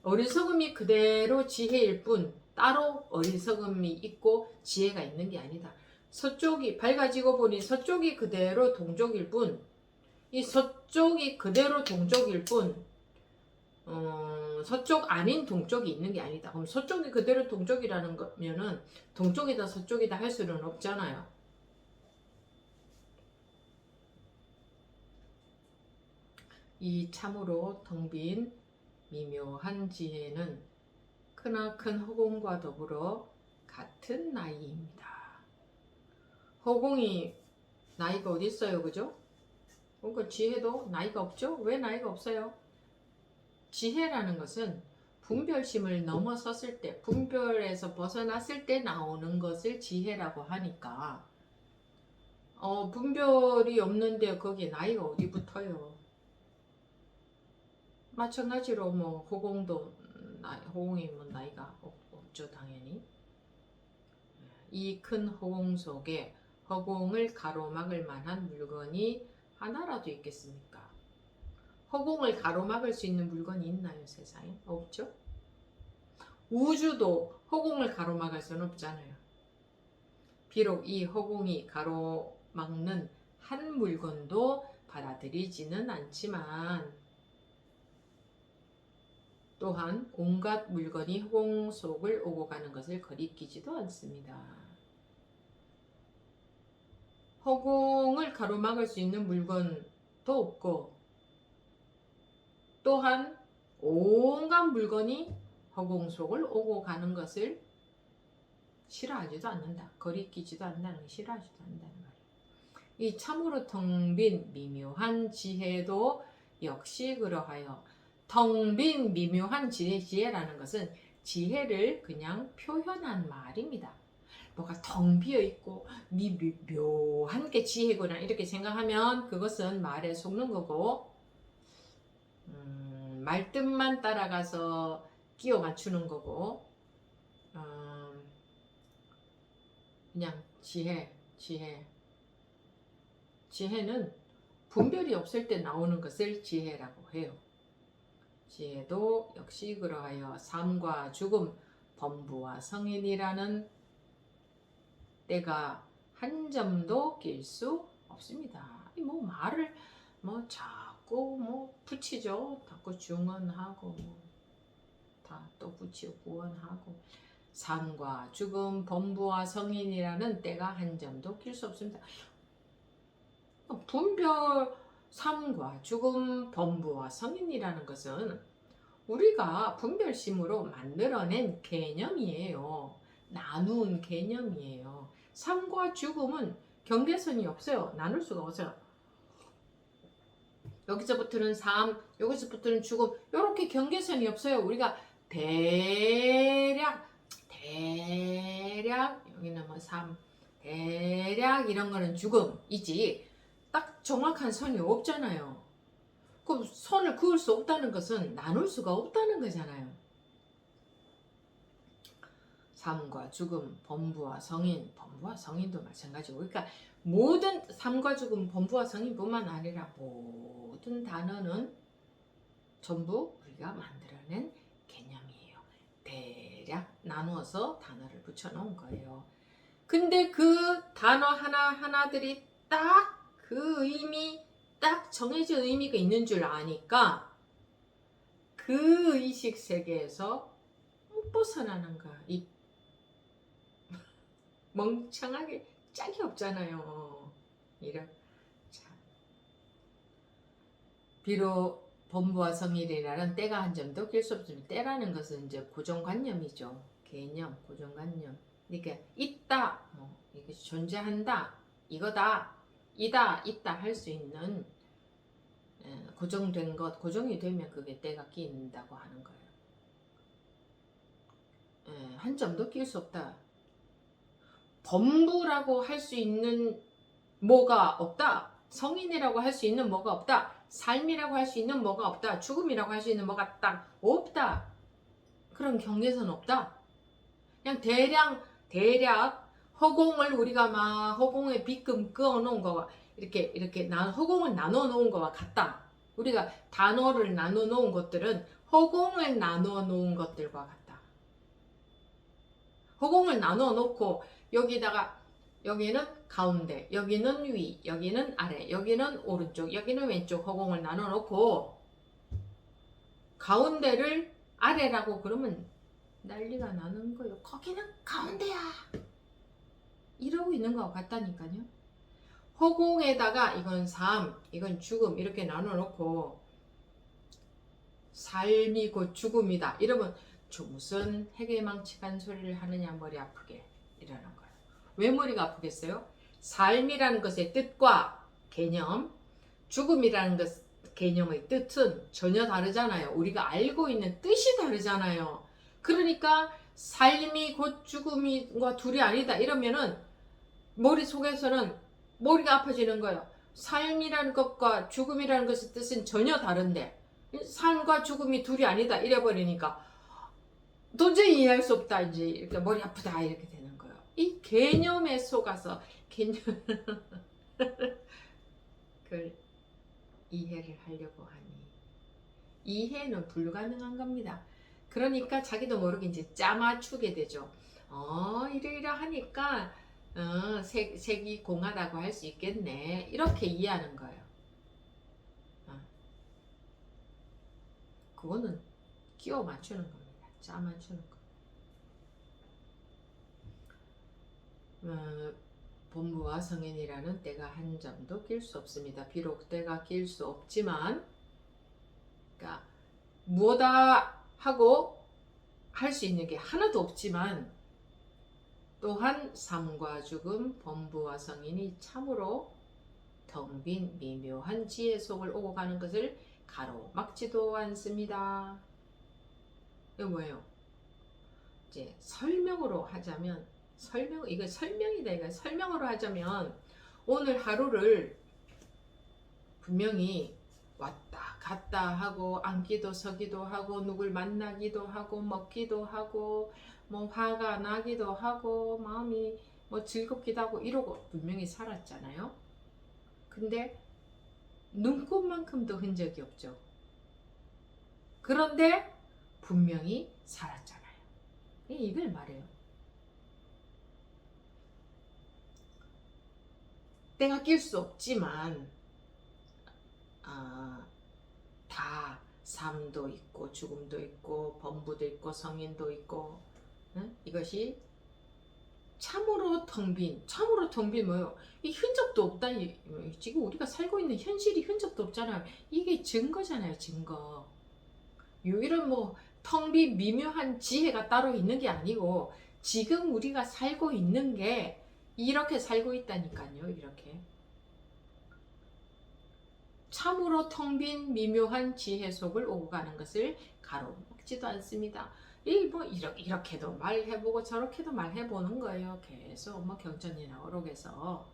어리석음이 그대로 지혜일 뿐 따로 어리석음이 있고 지혜가 있는 게 아니다. 서쪽이 밝아지고 보니 서쪽이 그대로 동쪽일 뿐 이 서쪽이 그대로 동쪽일 뿐 서쪽 아닌 동쪽이 있는 게 아니다. 그럼 서쪽이 그대로 동쪽이라는 거면은 동쪽이다 서쪽이다 할 수는 없잖아요. 이 참으로 텅 빈 미묘한 지혜는 크나큰 허공과 더불어 같은 나이입니다. 허공이 나이가 어디 있어요, 그죠? 그러니까 지혜도 나이가 없죠? 왜 나이가 없어요? 지혜라는 것은 분별심을 넘어섰을 때, 분별에서 벗어났을 때 나오는 것을 지혜라고 하니까 분별이 없는데 거기에 나이가 어디 붙어요? 마찬가지로 뭐 허공이 뭐 나이가 없죠, 당연히. 이 큰 허공 속에 허공을 가로막을 만한 물건이 하나라도 있겠습니까? 허공을 가로막을 수 있는 물건이 있나요, 세상에? 없죠? 우주도 허공을 가로막을 수는 없잖아요. 비록 이 허공이 가로막는 한 물건도 받아들이지는 않지만 또한 온갖 물건이 허공 속을 오고 가는 것을 거리끼지도 않습니다. 허공을 가로막을 수 있는 물건도 없고 또한 온갖 물건이 허공 속을 오고 가는 것을 싫어하지도 않는다. 거리끼지도 않는다는 걸 싫어하지도 않는다는 말이에요. 이 참으로 텅 빈 미묘한 지혜도 역시 그러하여 텅 빈 미묘한 지혜라는 것은 지혜를 그냥 표현한 말입니다. 뭐가 텅 비어있고 묘한 게 지혜구나 이렇게 생각하면 그것은 말에 속는 거고 말뜻만 따라가서 끼워 맞추는 거고 그냥 지혜는 분별이 없을 때 나오는 것을 지혜라고 해요. 지혜도 역시 그러하여 삶과 죽음, 범부와 성인이라는 때가 한 점도 낄 수 없습니다. 뭐 말을 자꾸 붙이죠. 자꾸 중언하고 다 또 붙이고 구원하고 삶과 죽음, 범부와 성인이라는 때가 한 점도 낄 수 없습니다. 분별, 삶과 죽음, 범부와 성인이라는 것은 우리가 분별심으로 만들어낸 개념이에요. 나눈 개념이에요. 삶과 죽음은 경계선이 없어요. 나눌 수가 없어요. 여기서부터는 삶, 여기서부터는 죽음 이렇게 경계선이 없어요. 우리가 대략 여기는 뭐 삶, 대략 이런 거는 죽음이지 딱 정확한 선이 없잖아요. 그럼 선을 그을 수 없다는 것은 나눌 수가 없다는 거잖아요. 삶과 죽음, 범부와 성인, 범부와 성인도 마찬가지고 그러니까 모든 삶과 죽음, 범부와 성인뿐만 아니라 모든 단어는 전부 우리가 만들어낸 개념이에요. 대략 나누어서 단어를 붙여놓은 거예요. 근데 그 단어 하나하나들이 딱 그 의미, 딱 정해진 의미가 있는 줄 아니까 그 의식 세계에서 못 벗어나는 거야. 이 멍청하게 짝이 없잖아요. 이런. 참. 비록 본부와 성일이라는 때가 한 점도 낄 수 없지만, 때라는 것은 이제 고정관념이죠. 개념, 고정관념. 그러니까 있다, 뭐 이것이 존재한다, 이거다, 이다, 있다 할 수 있는 고정된 것, 고정이 되면 그게 때가 끼인다고 하는 거예요. 한 점도 낄 수 없다. 범부라고 할 수 있는 뭐가 없다. 성인이라고 할 수 있는 뭐가 없다. 삶이라고 할 수 있는 뭐가 없다. 죽음이라고 할 수 있는 뭐가 딱 없다. 그런 경계선 없다. 그냥 대략 허공을 우리가 막 허공에 빗금 그어 놓은 거와 이렇게 허공을 나눠 놓은 거와 같다. 우리가 단어를 나눠 놓은 것들은 허공을 나눠 놓은 것들과 같다. 허공을 나눠 놓고 여기다가 여기는 가운데, 여기는 위, 여기는 아래, 여기는 오른쪽, 여기는 왼쪽 허공을 나눠 놓고 가운데를 아래라고 그러면 난리가 나는 거예요. 거기는 가운데야. 이러고 있는 것 같다니까요. 허공에다가 이건 삶, 이건 죽음 이렇게 나눠 놓고 삶이 곧 죽음이다. 이러면 무슨 해괴망측한 소리를 하느냐, 머리 아프게 이러는 거예요. 왜 머리가 아프겠어요? 삶이라는 것의 뜻과 개념, 죽음이라는 것 개념의 뜻은 전혀 다르잖아요. 우리가 알고 있는 뜻이 다르잖아요. 그러니까 삶이 곧 죽음과 둘이 아니다 이러면은 머릿속에서는 머리가 아파지는 거예요. 삶이라는 것과 죽음이라는 것의 뜻은 전혀 다른데 삶과 죽음이 둘이 아니다 이래버리니까 도저히 이해할 수 없다, 이제 이렇게 머리 아프다 이렇게 되는 거예요. 이 개념에 속아서 그걸 이해를 하려고 하니 이해는 불가능한 겁니다. 그러니까 자기도 모르게 이제 짜맞추게 되죠. 이러이러하니까 색이 공하다고 할 수 있겠네, 이렇게 이해하는 거예요. 그거는 끼워 맞추는 겁니다. 짜 맞추는 거. 본부와 성인이라는 때가 한 점도 낄 수 없습니다. 비록 때가 낄 수 없지만, 그러니까 무엇다 하고 할 수 있는 게 하나도 없지만, 또한 삶과 죽음, 범부와 성인이 참으로 텅 빈 미묘한 지혜 속을 오고 가는 것을 가로막지도 않습니다. 이거 뭐예요? 이제 설명으로 하자면, 이거 설명이다. 이거 설명으로 하자면, 오늘 하루를 분명히 왔다 갔다 하고 앉기도 서기도 하고 누굴 만나기도 하고 먹기도 하고 뭐 화가 나기도 하고 마음이 뭐 즐겁기도 하고 이러고 분명히 살았잖아요. 근데 눈꽃만큼도 흔적이 없죠. 그런데 분명히 살았잖아요. 이걸 말해요. 때가 낄 수 없지만 다 삶도 있고 죽음도 있고 범부도 있고 성인도 있고, 이것이 참으로 텅 빈 뭐예요? 이 흔적도 없다. 지금 우리가 살고 있는 현실이 흔적도 없잖아요. 이게 증거잖아요. 증거. 이런 뭐 텅 빈 미묘한 지혜가 따로 있는 게 아니고 지금 우리가 살고 있는 게 이렇게 살고 있다니까요. 이렇게 참으로 텅 빈 미묘한 지혜 속을 오고 가는 것을 가로막지도 않습니다. 뭐 이렇게도 말해보고 저렇게도 말해보는 거예요. 계속 뭐 경전이나 어록에서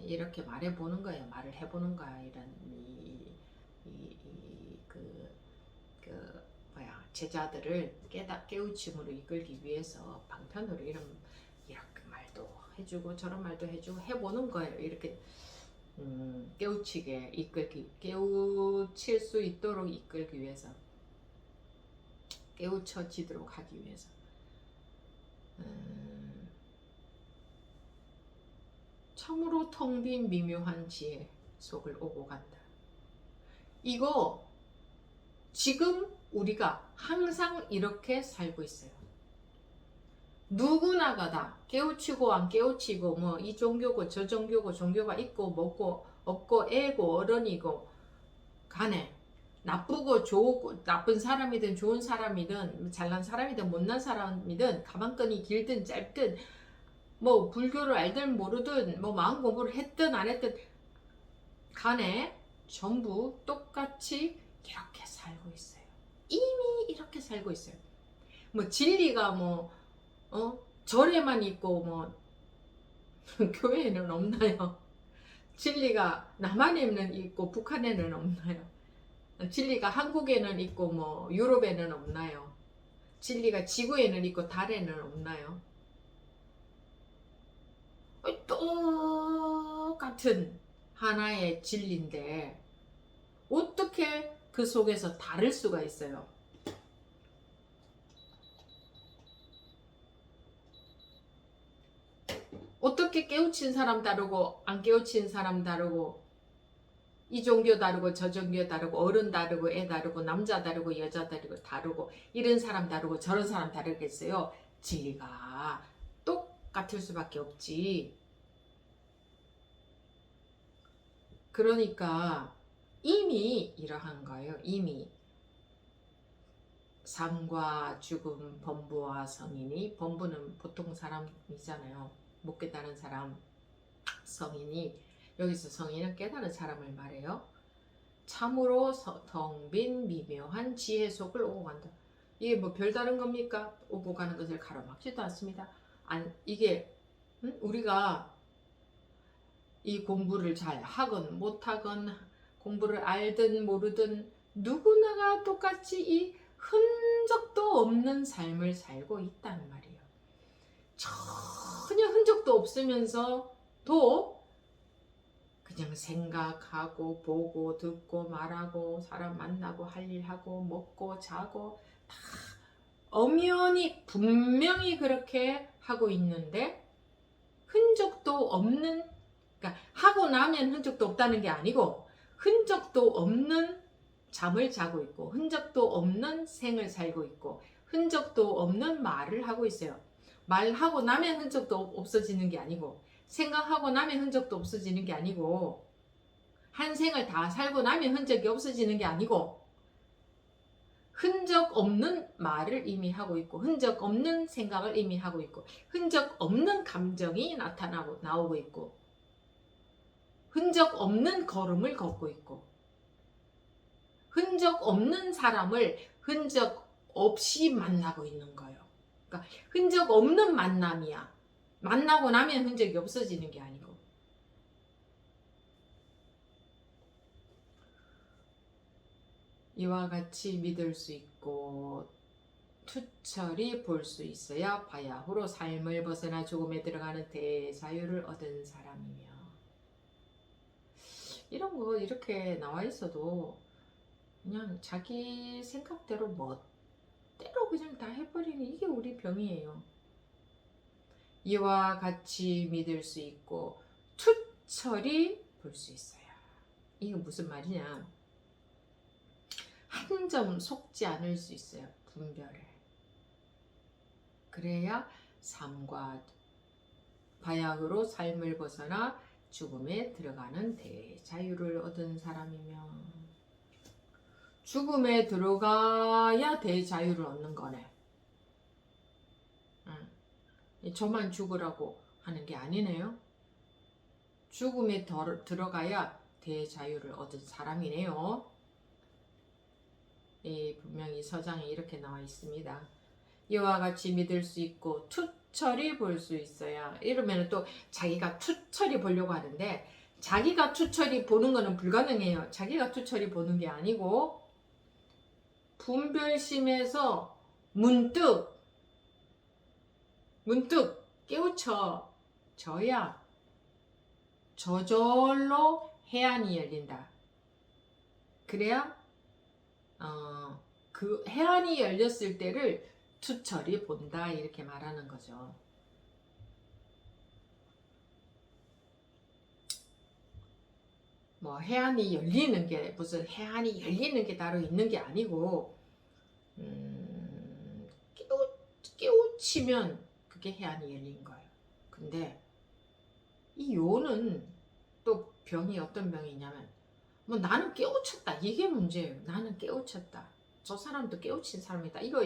이렇게 말해보는 거예요. 말을 해보는 거야. 이런 제자들을 깨우침으로 이끌기 위해서 방편으로 이렇게 말도 해주고 저런 말도 해주고 해보는 거예요. 이렇게 깨우칠 수 있도록 이끌기 위해서, 깨우쳐지도록 하기 위해서. 참으로 텅 빈 미묘한 지혜 속을 오고 간다. 이거 지금 우리가 항상 이렇게 살고 있어요. 누구나가 다 깨우치고 안 깨우치고 뭐 이 종교고 저 종교고 종교가 있고 뭐고 없고 애고 어른이고 간에 나쁘고 좋고 나쁜 사람이든 좋은 사람이든 잘난 사람이든 못난 사람이든 가방끈이 길든 짧든 뭐 불교를 알든 모르든 뭐 마음 공부를 했든 안 했든 간에 전부 똑같이 이렇게 살고 있어요. 이미 이렇게 살고 있어요. 뭐 진리가 뭐 절에만 있고 뭐 교회에는 없나요? 진리가 남한에는 있고 북한에는 없나요? 진리가 한국에는 있고 뭐 유럽에는 없나요? 진리가 지구에는 있고 달에는 없나요? 똑같은 하나의 진리인데 어떻게 그 속에서 다를 수가 있어요? 어떻게 깨우친 사람 다르고 안 깨우친 사람 다르고 이 종교 다르고 저 종교 다르고 어른 다르고 애 다르고 남자 다르고 여자 다르고 이런 사람 다르고 저런 사람 다르겠어요? 진리가 똑같을 수밖에 없지. 그러니까 이미 이러한 거예요. 이미 삶과 죽음, 범부와 성인이, 범부는 보통 사람이잖아요. 못 깨달은 사람, 성인이, 여기서 성인은 깨달은 사람을 말해요. 참으로 텅 빈 미묘한 지혜 속을 오고 간다. 이게 뭐 별다른 겁니까? 오고 가는 것을 가로막지도 않습니다. 이게 우리가 이 공부를 잘 하건 못하건 공부를 알든 모르든 누구나가 똑같이 이 흔적도 없는 삶을 살고 있다는 말이에요. 전혀 흔적도 없으면서 또 그냥 생각하고 보고 듣고 말하고 사람 만나고 할 일 하고 먹고 자고 다 엄연히 분명히 그렇게 하고 있는데 흔적도 없는, 그러니까 하고 나면 흔적도 없다는 게 아니고 흔적도 없는 잠을 자고 있고 흔적도 없는 생을 살고 있고 흔적도 없는 말을 하고 있어요. 말하고 나면 흔적도 없어지는 게 아니고 생각하고 나면 흔적도 없어지는 게 아니고 한 생을 다 살고 나면 흔적이 없어지는 게 아니고 흔적 없는 말을 이미 하고 있고 흔적 없는 생각을 이미 하고 있고 흔적 없는 감정이 나오고 있고 흔적 없는 걸음을 걷고 있고 흔적 없는 사람을 흔적 없이 만나고 있는 거예요. 그러니까 흔적 없는 만남이야. 만나고 나면 흔적이 없어지는 게 아니고. 이와 같이 믿을 수 있고 투철이 볼 수 있어야 바야흐로 삶을 벗어나 죽음에 들어가는 대자유를 얻은 사람이며. 이런 거 이렇게 나와 있어도 그냥 자기 생각대로 멋대로 그냥 다 해버리는 이게 우리 병이에요. 이와 같이 믿을 수 있고 투철이 볼 수 있어요. 이게 무슨 말이냐? 한 점 속지 않을 수 있어요. 분별을. 그래야 삶과 바야흐로 삶을 벗어나 죽음에 들어가는 대자유를 얻은 사람이며 죽음에 들어가야 대자유를 얻는 거네. 저만 죽으라고 하는 게 아니네요. 죽음에 들어가야 대자유를 얻은 사람이네요. 분명히 서장에 이렇게 나와 있습니다. 이와 같이 믿을 수 있고 투철이 볼 수 있어야. 이러면 또 자기가 투철이 보려고 하는데 자기가 투철이 보는 거는 불가능해요. 자기가 투철이 보는 게 아니고 분별심에서 문득 깨우쳐져야 저절로 해안이 열린다. 그래야 그 해안이 열렸을 때를 투철이 본다 이렇게 말하는 거죠. 뭐 해안이 열리는 게 무슨 해안이 열리는 게 따로 있는 게 아니고 깨우치면 그게 해안이 열린 거예요. 근데 이 요는 또 병이 어떤 병이냐면 뭐 나는 깨우쳤다 이게 문제예요. 나는 깨우쳤다. 저 사람도 깨우친 사람이다. 이거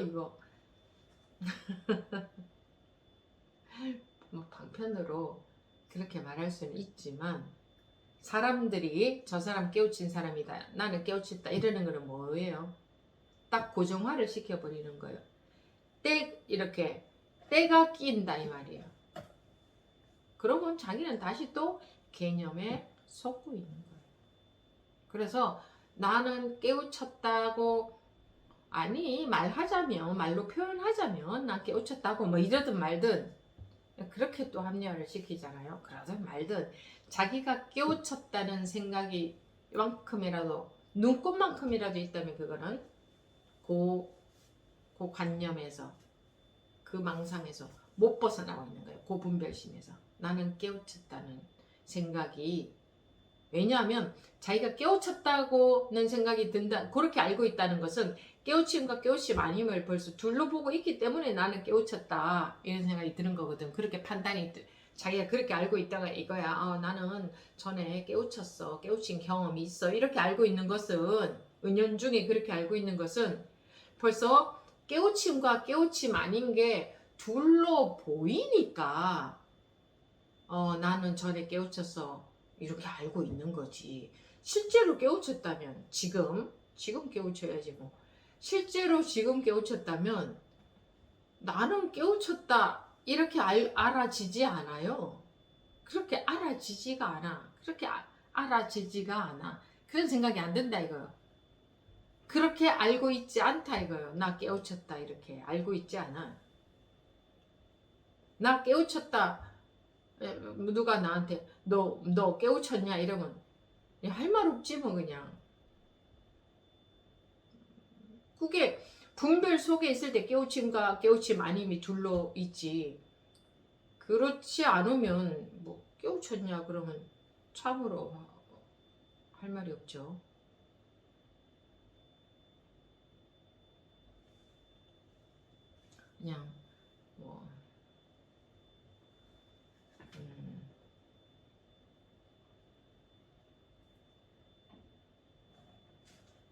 뭐 방편으로 그렇게 말할 수는 있지만 사람들이 저 사람 깨우친 사람이다. 나는 깨우쳤다. 이러는 거는 뭐예요? 딱 고정화를 시켜버리는 거예요. 이렇게 때가 끼인다 이 말이에요. 그러면 자기는 다시 또 개념에 속고 있는 거예요. 그래서 나는 깨우쳤다고 아니 말하자면 말로 표현하자면 난 깨우쳤다고 뭐 이러든 말든 그렇게 또 합리화를 시키잖아요. 그러든 말든 자기가 깨우쳤다는 생각이 이만큼이라도 눈꽃만큼이라도 있다면 그거는 그 관념에서 그 망상에서 못 벗어나고 있는 거예요. 그 분별심에서 나는 깨우쳤다는 생각이 왜냐하면 자기가 깨우쳤다고는 생각이 든다 그렇게 알고 있다는 것은 깨우침과 깨우침 아님을 벌써 둘로 보고 있기 때문에 나는 깨우쳤다 이런 생각이 드는 거거든. 그렇게 판단이 자기가 그렇게 알고 있다가 이거야. 나는 전에 깨우쳤어. 깨우친 경험이 있어. 이렇게 알고 있는 것은 은연중에 그렇게 알고 있는 것은 벌써 깨우침과 깨우침 아닌 게 둘로 보이니까 나는 전에 깨우쳤어. 이렇게 알고 있는 거지. 실제로 깨우쳤다면 지금 깨우쳐야지 뭐. 실제로 지금 깨우쳤다면 나는 깨우쳤다 이렇게 알아지지 않아요. 그렇게 알아지지가 않아. 그렇게 알아지지가 않아. 그런 생각이 안 든다 이거요. 그렇게 알고 있지 않다 이거요. 나 깨우쳤다 이렇게 알고 있지 않아. 나 깨우쳤다. 누가 나한테 너 깨우쳤냐 이러면 할 말 없지 뭐 그냥. 그게 분별 속에 있을 때 깨우침과 깨우침 아님이 둘로 있지. 그렇지 않으면 뭐 깨우쳤냐 그러면 참으로 할 말이 없죠. 그냥 뭐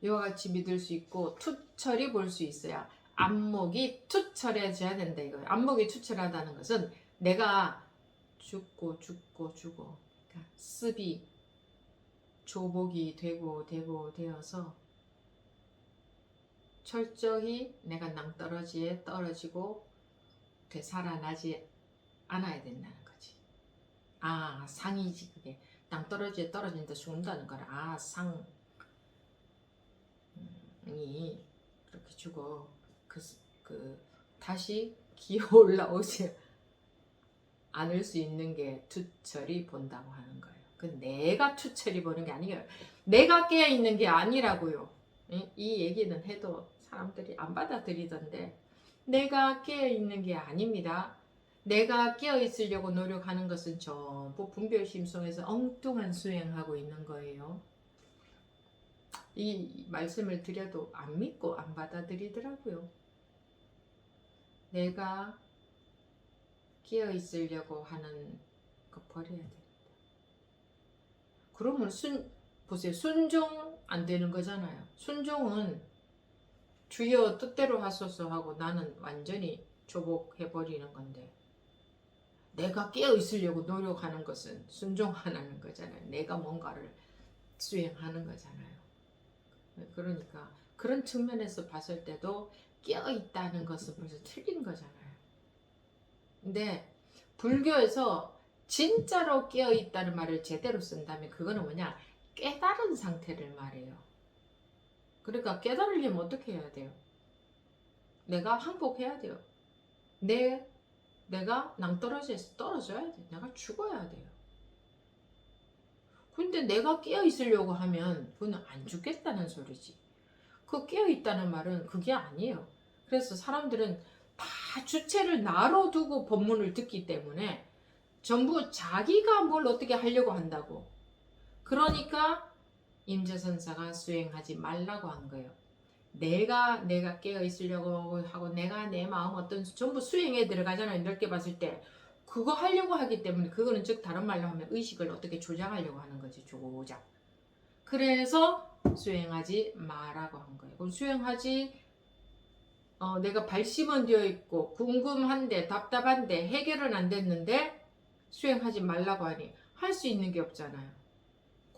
이와 같이 믿을 수 있고 투철이 볼 수 있어야 안목이 투철해져야 된다 이거예요. 안목이 투철하다는 것은 내가 죽고 그러니까 습이 조복이 되고 되어서 철저히 내가 낭떠러지에 떨어지고 되살아나지 않아야 된다는 거지. 상이지 그게. 낭떠러지에 떨어진다 죽는다는 거라. 상이 그렇게 죽어. 다시 기어 올라오지 않을 수 있는 게 투철이 본다고 하는 거예요. 그 내가 투철이 보는 게 아니에요. 내가 깨어 있는 게 아니라고요. 이 얘기는 해도 사람들이 안 받아들이던데 내가 깨어 있는 게 아닙니다. 내가 깨어 있으려고 노력하는 것은 전부 분별심 속에서 엉뚱한 수행하고 있는 거예요. 이 말씀을 드려도 안 믿고 안 받아들이더라고요. 내가 깨어 있으려고 하는 거 버려야 됩니다. 그러면 보세요. 순종 안 되는 거잖아요. 순종은 주여 뜻대로 하소서 하고 나는 완전히 조복해버리는 건데 내가 깨어 있으려고 노력하는 것은 순종 안 하는 거잖아요. 내가 뭔가를 수행하는 거잖아요. 그러니까 그런 측면에서 봤을 때도 깨어 있다는 것은 벌써 틀린 거잖아요. 근데 불교에서 진짜로 깨어 있다는 말을 제대로 쓴다면 그거는 뭐냐? 깨달은 상태를 말해요. 그러니까 깨달으려면 어떻게 해야 돼요? 내가 항복해야 돼요. 내가 낭떠러지에서 떨어져야 돼. 내가 죽어야 돼요. 근데 내가 깨어 있으려고 하면 그건 안 죽겠다는 소리지. 그 깨어 있다는 말은 그게 아니에요. 그래서 사람들은 다 주체를 나로 두고 법문을 듣기 때문에 전부 자기가 뭘 어떻게 하려고 한다고. 그러니까 임재선사가 수행하지 말라고 한 거예요. 내가 깨어 있으려고 하고 내가 내 마음 어떤 전부 수행에 들어가잖아요. 넓게 봤을 때 그거 하려고 하기 때문에 그거는 즉 다른 말로 하면 의식을 어떻게 조작하려고 하는 거지. 조작. 그래서 수행하지 마라고 한 거예요. 그럼 수행하지 내가 발심은 되어 있고 궁금한데 답답한데 해결은 안 됐는데 수행하지 말라고 하니 할 수 있는 게 없잖아요.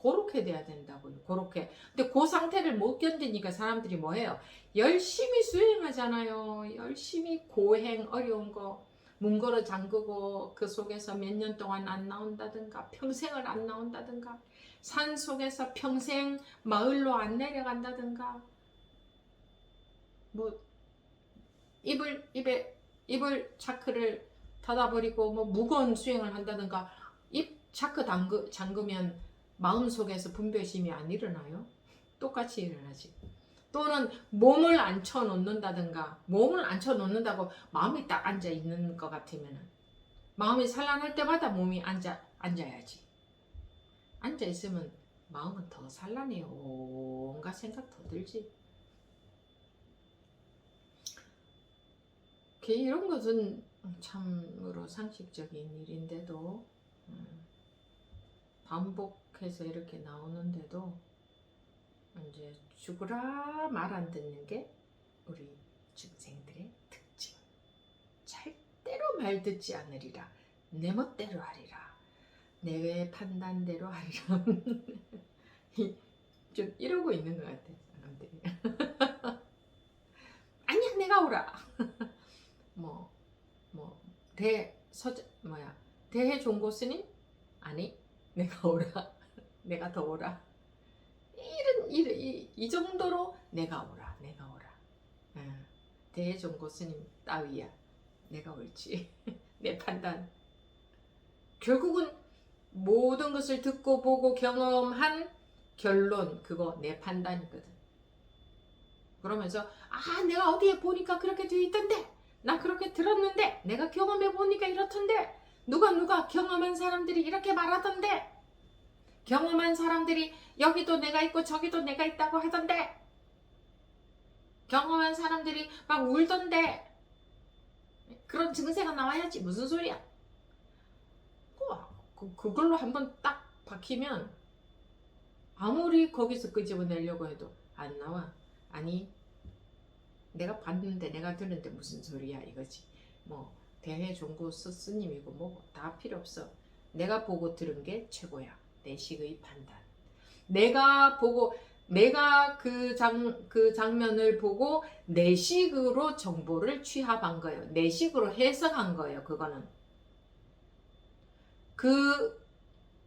그렇게 돼야 된다고요. 그렇게. 근데 그 상태를 못 견디니까 사람들이 뭐 해요? 열심히 수행하잖아요. 열심히 고행 어려운 거 문걸어 잠그고 그 속에서 몇 년 동안 안 나온다든가 평생을 안 나온다든가 산 속에서 평생 마을로 안 내려간다든가 뭐 입을 차크를 닫아버리고 뭐 무거운 수행을 한다든가 입 차크 잠그면 마음속에서 분별심이 안 일어나요? 똑같이 일어나지. 또는 몸을 앉혀 놓는다든가 몸을 앉혀 놓는다고 마음이 딱 앉아 있는 것 같으면 마음이 산란할 때마다 몸이 앉아야지. 앉아 있으면 마음은 더 산란해요. 온갖 생각 더 들지. 이런 것은 참으로 상식적인 일인데도 반복해서 이렇게 나오는데도 이제 죽으라 말 안 듣는 게 우리 중생들의 특징. 절대로 말 듣지 않으리라. 내 멋대로 하리라. 내 판단대로 하리라. 좀 이러고 있는 것 같아 사람들이. 아니야 내가 오라. 대해 종고 스님? 아니 내가 오라. 내가 더 오라. 이 정도로 내가 오라. 대해 종고 스님 따위야. 내가 옳지. 내 판단. 결국은 모든 것을 듣고 보고 경험한 결론 그거 내 판단이거든. 그러면서 내가 어디에 보니까 그렇게 되어 있던데 나 그렇게 들었는데 내가 경험해 보니까 이렇던데 누가 경험한 사람들이 이렇게 말하던데 경험한 사람들이 여기도 내가 있고 저기도 내가 있다고 하던데 경험한 사람들이 막 울던데 그런 증세가 나와야지 무슨 소리야. 그걸로 한번 딱 박히면 아무리 거기서 끄집어내려고 해도 안 나와. 아니 내가 봤는데 내가 들었는데 무슨 소리야 이거지. 뭐 대해 종고 스님이고 뭐 다 필요 없어. 내가 보고 들은 게 최고야. 내 식의 판단. 내가 그 장면을 보고 내 식으로 정보를 취합한 거예요. 내 식으로 해석한 거예요. 그거는 그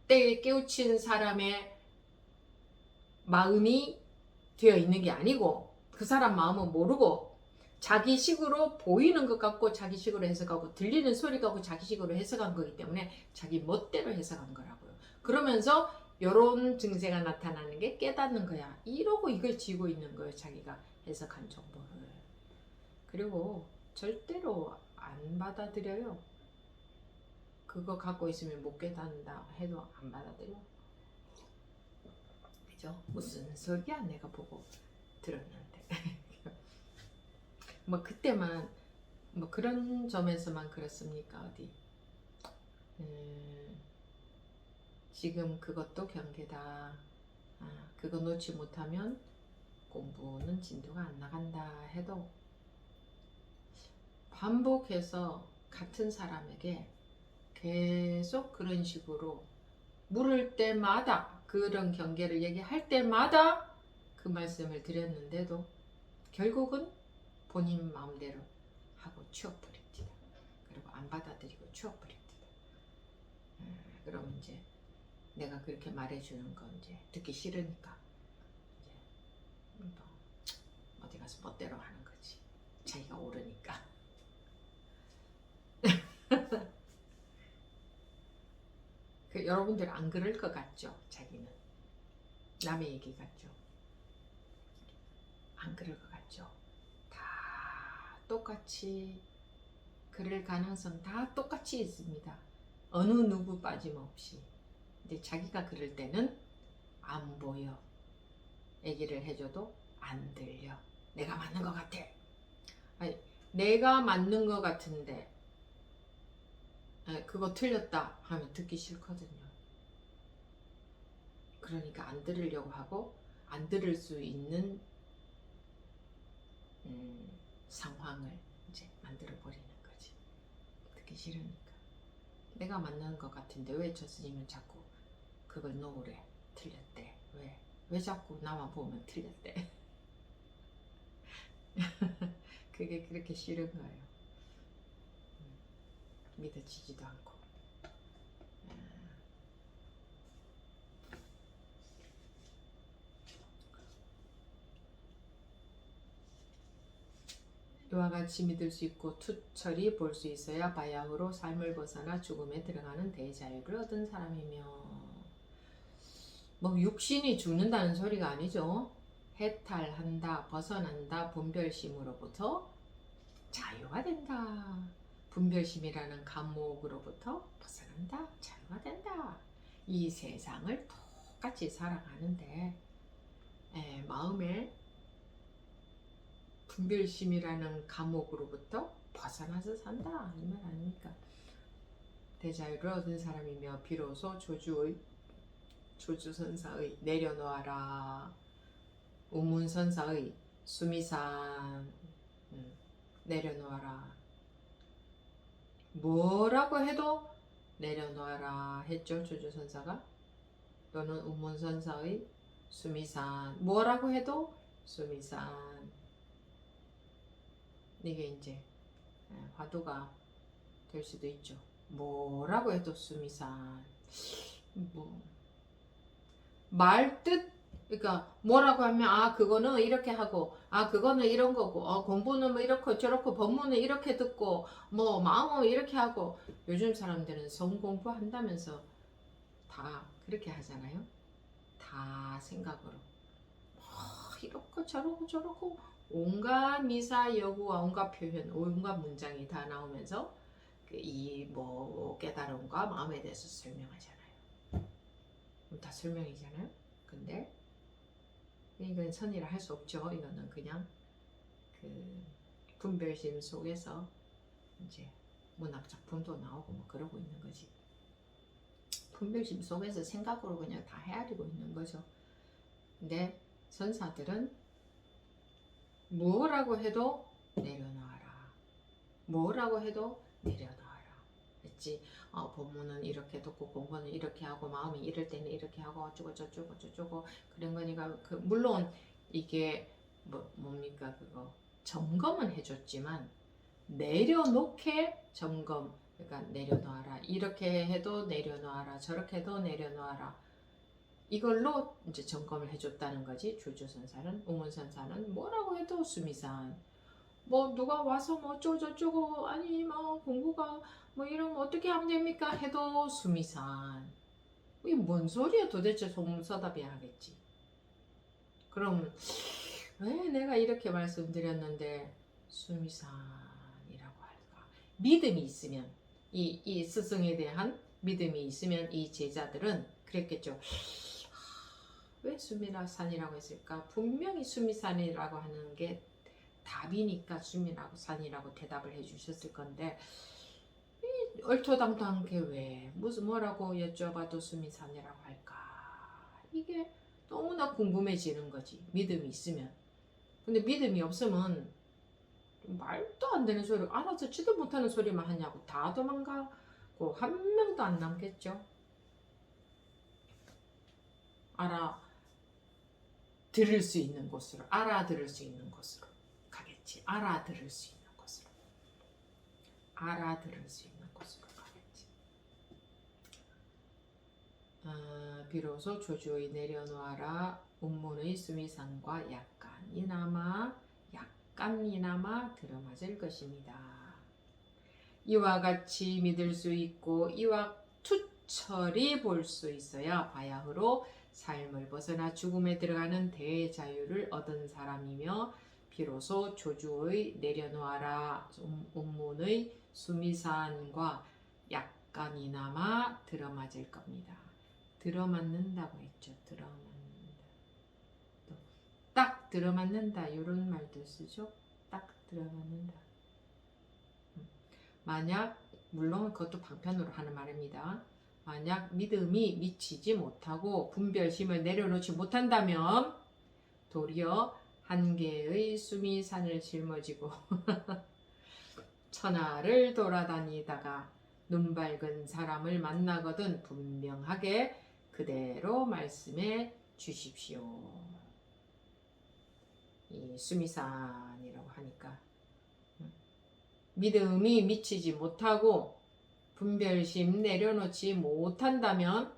때에 깨우친 사람의 마음이 되어 있는 게 아니고 그 사람 마음은 모르고 자기 식으로 보이는 것 같고 자기 식으로 해석하고 들리는 소리 같고 자기 식으로 해석한 거기 때문에 자기 멋대로 해석한 거라고요. 그러면서 이런 증세가 나타나는 게 깨닫는 거야. 이러고 이걸 쥐고 있는 거예요. 자기가 해석한 정보를. 그리고 절대로 안 받아들여요. 그거 갖고 있으면 못 깨닫는다 해도 안 받아들여. 그죠? 무슨 소리야 내가 보고 들었는데. 뭐 그때만 뭐 그런 점에서만 그렇습니까 어디. 지금 그것도 경계다. 그거 놓지 못하면 공부는 진도가 안 나간다 해도 반복해서 같은 사람에게 계속 그런 식으로 물을 때마다 그런 경계를 얘기할 때마다 그 말씀을 드렸는데도 결국은 본인 마음대로 하고 추억버립니다. 그리고 안 받아들이고 추억버립니다. 그럼 이제 내가 그렇게 말해주는 건 이제 듣기 싫으니까 이제 어디 가서 멋대로 하는 거지. 자기가 옳으니까. 여러분들 안 그럴 것 같죠? 자기는 남의 얘기 같죠? 안 그럴 것 같죠? 다 똑같이 그럴 가능성 다 똑같이 있습니다. 어느 누구 빠짐없이. 근데 자기가 그럴 때는 안 보여. 얘기를 해줘도 안 들려. 내가 맞는 것 같아. 아니, 내가 맞는 것 같은데 그거 틀렸다 하면 듣기 싫거든요. 그러니까 안 들으려고 하고 안 들을 수 있는 상황을 이제 만들어 버리는 거지. 듣기 싫으니까. 내가 맞는 것 같은데 왜 저 스님은 자꾸 그걸 놓으래? 틀렸대. 왜 자꾸 나만 보면 틀렸대? 그게 그렇게 싫은 거예요. 믿어지지도 않고. 이와 같이 믿을 수 있고 투철이 볼 수 있어야 바야흐로 삶을 벗어나 죽음에 들어가는 대자유를 얻은 사람이며, 뭐 육신이 죽는다는 소리가 아니죠. 해탈한다, 벗어난다, 분별심으로부터 자유가 된다. 분별심이라는 감옥으로부터 벗어난다, 자유가 된다. 이 세상을 똑같이 살아가는데 마음에 분별심이라는 감옥으로부터 벗어나서 산다 이 말 아닙니까? 대자유를 얻은 사람이며 비로소 조주선사의 내려놓아라, 우문선사의 수미산 내려놓아라, 뭐라고 해도 내려놓아라 했죠. 조주선사가. 또는 우문선사의 수미산, 뭐라고 해도 수미산. 이게 이제 화두가 될 수도 있죠. 뭐라고 해도 수미산. 뭐 말뜻, 그러니까 뭐라고 하면 그거는 이렇게 하고 그거는 이런 거고 공부는 뭐 이렇고 저렇고 법문은 이렇게 듣고 뭐 마음은 이렇게 하고. 요즘 사람들은 성 공부한다면서 다 그렇게 하잖아요. 다 생각으로 이렇고 저렇고 온갖 미사 여구와 온갖 표현, 온갖 문장이 다 나오면서 이 뭐 깨달음과 마음에 대해서 설명하잖아요. 다 설명이잖아요. 근데 이건 선이라 할 수 없죠. 이거는 그냥 그 분별심 속에서 이제 문학 작품도 나오고 뭐 그러고 있는 거지. 분별심 속에서 생각으로 그냥 다 헤아리고 있는 거죠. 근데 선사들은 뭐라고 해도 내려놔라, 뭐라고 해도 내려놔라 했지. 법문은 이렇게 듣고 공부는 이렇게 하고 마음이 이럴 때는 이렇게 하고 어쩌고 저쩌고 그런 거니까 물론 이게 뭡니까 그거 점검은 해줬지만 내려놓게 점검, 그러니까 내려놔라, 이렇게 해도 내려놔라, 저렇게 해도 내려놔라, 이걸로 이제 점검을 해줬다는 거지. 조주선사는, 우문선사는 뭐라고 해도 수미산, 뭐 누가 와서 뭐 어쩌고 아니 뭐 공부가 뭐 이러면 어떻게 하면 됩니까 해도 수미산. 이게 뭔 소리야 도대체. 소문서답이야 하겠지. 그럼 왜 내가 이렇게 말씀드렸는데 수미산이라고 할까? 믿음이 있으면, 이 스승에 대한 믿음이 있으면 이 제자들은 그랬겠죠. 왜 수미산이라고 했을까? 분명히 수미산이라고 하는 게 답이니까 수미라고 산이라고 대답을 해주셨을 건데 얼토당토하게 왜 무슨 뭐라고 여쭤봐도 수미산이라고 할까? 이게 너무나 궁금해지는 거지. 믿음이 있으면. 근데 믿음이 없으면 말도 안 되는 소리, 알아듣지도 못하는 소리만 하냐고 다 도망가고 한 명도 안 남겠죠. 들을 수 있는 곳으로, 알아들을 수 있는 곳으로 가겠지. 알아들을 수 있는 곳으로 가겠지. 비로소 조주의 내려놓아라 운문의 수미산과 약간이나마 들어맞을 것입니다. 이와 같이 믿을 수 있고 이와 투철이 볼 수 있어야 바야흐로 삶을 벗어나 죽음에 들어가는 대자유를 얻은 사람이며 비로소 조주의 내려놓아라 운문의 수미산과 약간이나마 들어맞을 겁니다. 들어맞는다고 했죠. 들어맞는다. 또 들어맞는다 이런 말도 쓰죠. 딱 들어맞는다. 만약 물론 그것도 방편으로 하는 말입니다. 만약 믿음이 미치지 못하고 분별심을 내려놓지 못한다면 도리어 한계의 수미산을 짊어지고 천하를 돌아다니다가 눈 밝은 사람을 만나거든 분명하게 그대로 말씀해 주십시오. 이 수미산이라고 하니까 믿음이 미치지 못하고 분별심 내려놓지 못한다면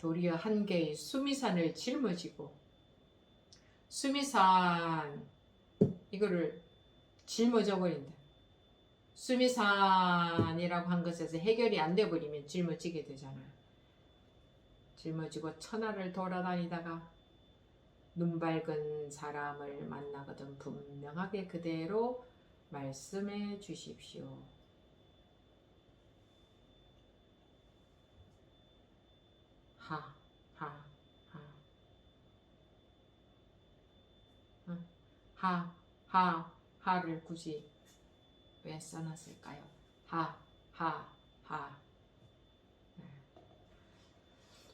도리어 한계의 수미산을 짊어지고 수미산 이거를 짊어져 버린다. 수미산이라고 한 것에서 해결이 안 돼 버리면 짊어지게 되잖아요. 짊어지고 천하를 돌아다니다가 눈 밝은 사람을 만나거든 분명하게 그대로 말씀해 주십시오. 하, 하, 하, 하를 굳이 왜 써놨을까요? 하.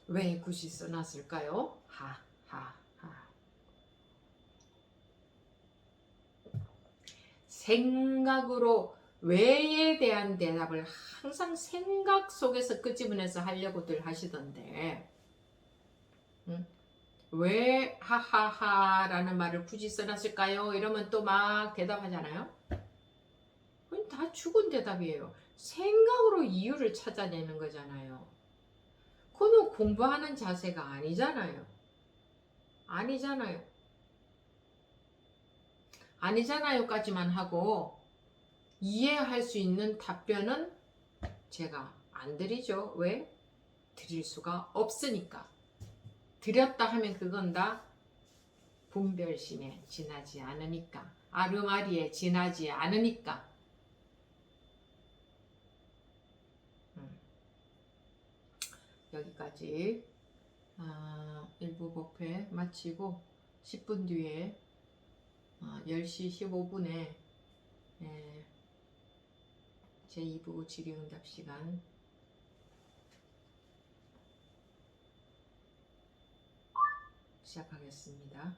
왜 굳이 써놨을까요? 하. 생각으로 왜에 대한 대답을 항상 생각 속에서 끄집어내서 하려고들 하시던데 왜 하하하라는 말을 굳이 써놨을까요? 이러면 또 막 대답하잖아요. 그건 다 죽은 대답이에요. 생각으로 이유를 찾아내는 거잖아요. 그거는 공부하는 자세가 아니잖아요. 아니잖아요까지만 하고 이해할 수 있는 답변은 제가 안 드리죠. 왜? 드릴 수가 없으니까. 드렸다 하면 그건 다 분별심에 지나지 않으니까, 아르마리에 지나지 않으니까. 여기까지 일부 법회 마치고 10분 뒤에 10시 15분에 제2부 질의응답 시간 시작하겠습니다.